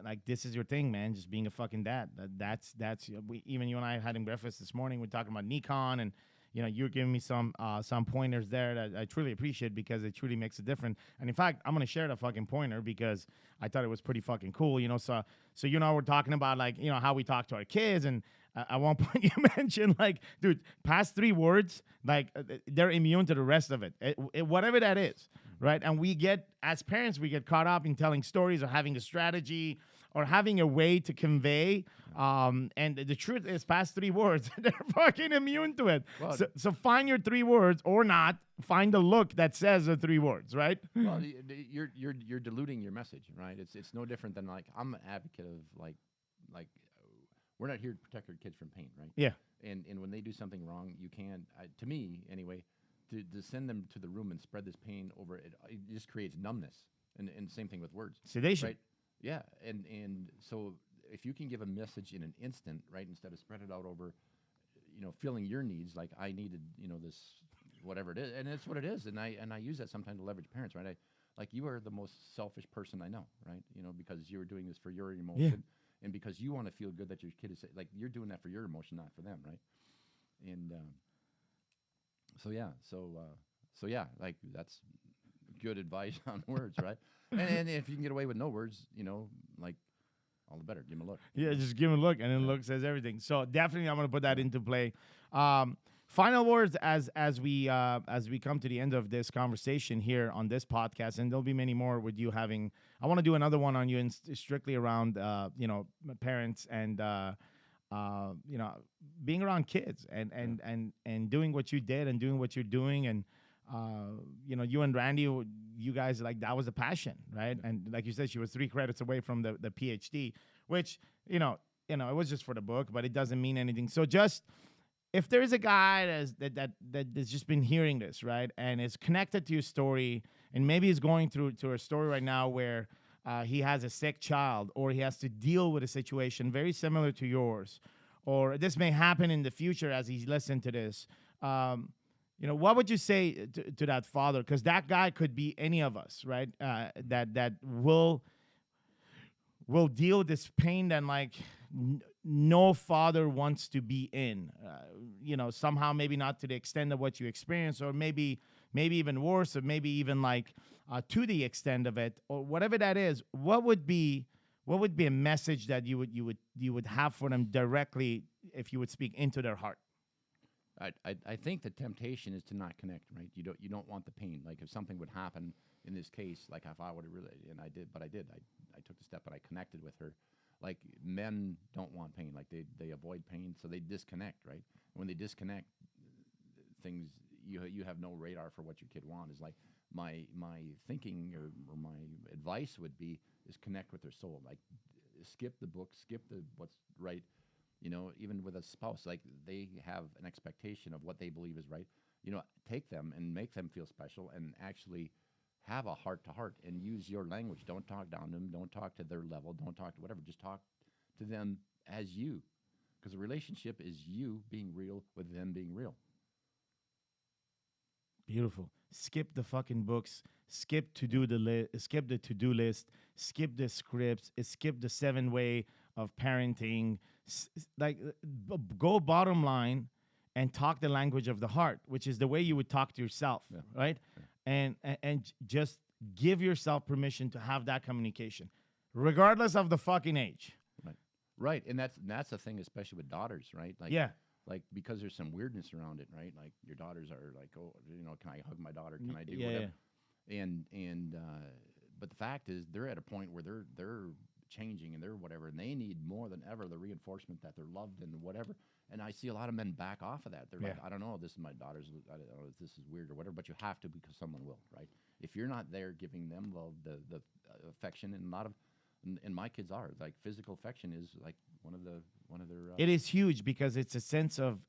like this is your thing, man. Just being a fucking dad. That's even you and I had in breakfast this morning. We're talking about Nikon, and you're giving me some pointers there that I truly appreciate, because it truly makes a difference. And in fact, I'm gonna share the fucking pointer because I thought it was pretty fucking cool. So we're talking about like how we talk to our kids, and at one point you mentioned like, dude, past 3 words, like they're immune to the rest of it, whatever that is, right? And as parents, we get caught up in telling stories or having a strategy or having a way to convey. And the truth is, past 3 words, they're fucking immune to it. Well, so find your 3 words, or not. Find a look that says the 3 words, right? Well, you're diluting your message, right? It's no different than like I'm an advocate of like we're not here to protect our kids from pain, right? Yeah. And when they do something wrong, you can't. To me, anyway, to send them to the room and spread this pain over it just creates numbness. And same thing with words. Sedation. Right? Yeah. And so if you can give a message in an instant, right, instead of spread it out over, feeling your needs, like I needed, this, whatever it is, and it's what it is, and I use that sometimes to leverage parents, right? Like you are the most selfish person I know, right? Because you are doing this for your emotion, and because you want to feel good that your kid is like you're doing that for your emotion, not for them, right? And so yeah, that's good advice on words, right? and if you can get away with no words, like all the better. Give him a look. Yeah, just give him a look, and then look says everything. So definitely, I'm going to put that into play. Final words as we come to the end of this conversation here on this podcast, and there'll be many more with you having. I want to do another one on you, and strictly around parents and being around kids and doing what you did and doing what you're doing, and you and Randy, you guys, like, that was a passion, right? And like you said, she was 3 credits away from the PhD, which it was just for the book, but it doesn't mean anything. So just, if there is a guy that's just been hearing this, right, and is connected to your story, and maybe is going through to a story right now where he has a sick child, or he has to deal with a situation very similar to yours, or this may happen in the future as he's listened to this, what would you say to that father? Because that guy could be any of us, right? That will deal with this pain that, like, no father wants to be in. Somehow maybe not to the extent of what you experience, or maybe even worse, or maybe even like to the extent of it, or whatever that is. What would be a message that you would have for them directly if you would speak into their heart? I think the temptation is to not connect, right? You don't want the pain. Like, if something would happen in this case, like if I would have really, and I did, I took the step and I connected with her. Like, men don't want pain. Like, they avoid pain, so they disconnect, right? And when they disconnect, things, you have no radar for what your kid wants. Is like my thinking or my advice would be is connect with their soul. Like, skip the book, skip the what's right. Even with a spouse, like, they have an expectation of what they believe is right. Take them and make them feel special, and actually have a heart-to-heart and use your language. Don't talk down to them. Don't talk to their level. Don't talk to whatever. Just talk to them as you, because a relationship is you being real with them being real. Beautiful. Skip the fucking books. Skip to-do skip the to-do list. Skip the scripts. Skip the 7-way of parenting. Go bottom line and talk the language of the heart, which is the way you would talk to yourself, right? Yeah. And just give yourself permission to have that communication, regardless of the fucking age. Right. And that's the thing, especially with daughters, right? Like, yeah. Like, because there's some weirdness around it, right? Like, your daughters are like, oh, can I hug my daughter? Can I do whatever? Yeah. And but the fact is, they're at a point where they're changing and they're whatever, and they need more than ever the reinforcement that they're loved and whatever. And I see a lot of men back off of that. They're like, I don't know, this is my daughter's, I don't know if this is weird or whatever, but you have to, because someone will, right? If you're not there giving them the affection, and a lot of, and my kids are, like, physical affection is like one of their it is huge, because it's a sense of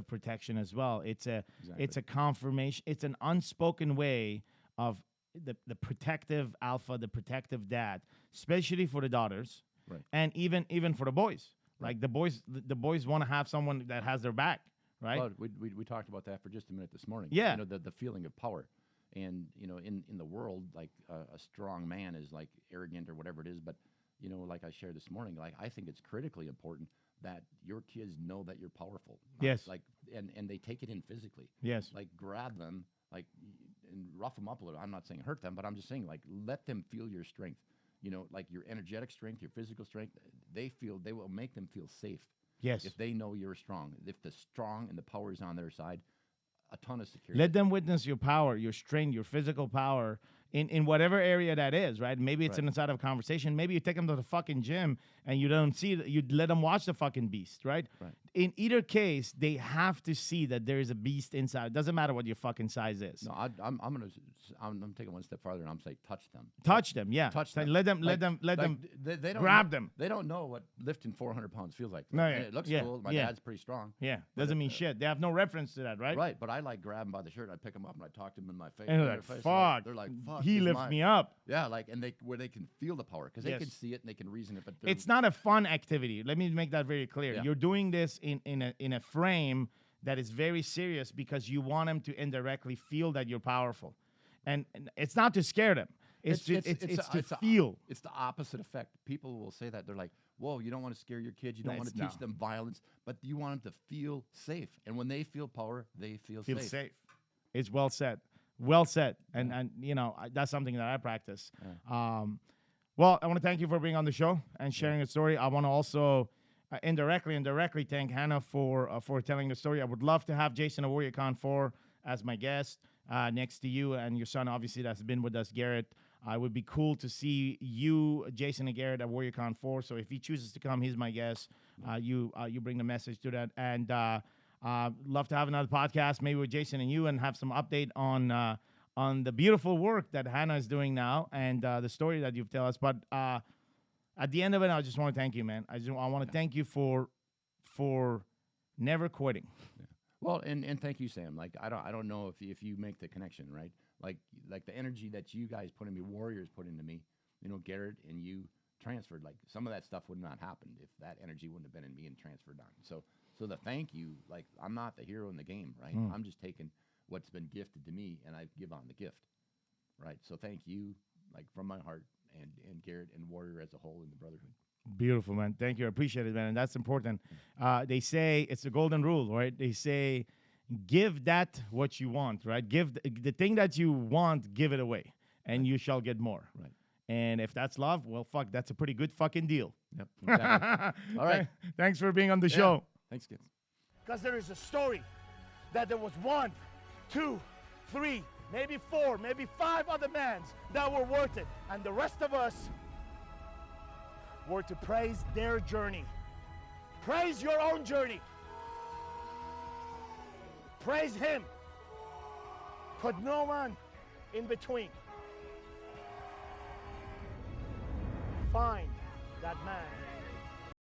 protection as well. It's a confirmation. It's an unspoken way of the protective alpha, the protective dad, especially for the daughters, right? And even for the boys. Right. Like, the boys want to have someone that has their back, right? Well, we talked about that for just a minute this morning. Yeah. The feeling of power. And, in the world, like, a strong man is, like, arrogant or whatever it is. But, like I shared this morning, like, I think it's critically important that your kids know that you're powerful. Yes. Like, and they take it in physically. Yes. Like, grab them, like, and rough them up a little. I'm not saying hurt them, but I'm just saying, like, let them feel your strength. Like, your energetic strength, your physical strength. They will make them feel safe. Yes. If they know you're strong. If the strong and the power is on their side, a ton of security. Let them witness your power, your strength, your physical power in whatever area that is, right? Maybe it's inside of a conversation. Maybe you take them to the fucking gym and you don't see it. You let them watch the fucking beast, right? In either case, they have to see that there is a beast inside. It doesn't matter what your fucking size is. No, I'm taking one step farther, and I'm saying touch them. Touch them, yeah. Touch them. Let them they don't grab them. They don't know what lifting 400 pounds feels like. No, and it looks cool. My dad's pretty strong. Yeah, doesn't mean shit. They have no reference to that, right? Right, but I like grab them by the shirt. I pick them up and I talk to them in my face. And they're like, fuck. They're like, fuck. He lifts me up. Yeah, like, and where they can feel the power, because they can see it and they can reason it. But it's not a fun activity. Let me make that very clear. Yeah. You're doing this in a frame that is very serious, because you want them to indirectly feel that you're powerful, and it's not to scare them. It's to feel. It's the opposite effect. People will say that. They're like, whoa, you don't want to scare your kids. You don't want to teach them violence, but you want them to feel safe. And when they feel power, they feel safe. It's well said. Well said. And that's something that I practice. Yeah. Well, I want to thank you for being on the show and sharing your story. I want to also indirectly and directly thank Hannah for telling the story. I would love to have Jason at WarriorCon 4 as my guest next to you and your son, obviously, that's been with us, Garrett. It would be cool to see you, Jason and Garrett, at WarriorCon 4. So if he chooses to come, he's my guest. You bring the message to that. And love to have another podcast, maybe with Jason and you, and have some update on the beautiful work that Hannah is doing now and the story that you've told us. But at the end of it, I just want to thank you, man. I want to thank you for never quitting. Yeah. Well, and thank you, Sam. Like I don't know if you make the connection, right? Like the energy that you guys put in me, Warriors put into me, Garrett and you transferred. Like some of that stuff would not happen if that energy wouldn't have been in me and transferred on. So the thank you, like I'm not the hero in the game, right? I'm just taking what's been gifted to me and I give on the gift, right? So thank you, like from my heart, and Garrett and Warrior as a whole in the brotherhood. Beautiful, man. Thank you. I appreciate it, man. And that's important. They say it's the golden rule, right? They say, give that what you want, right? Give the thing that you want, give it away, and you shall get more. Right. And if that's love, well, fuck, that's a pretty good fucking deal. Yep. Exactly. All right. Thanks for being on the show. Thanks, kids. Because there is a story that there was 1, 2, 3, maybe 4, maybe 5 other mans that were worth it. And the rest of us were to praise their journey. Praise your own journey. Praise him. Put no one in between. Find that man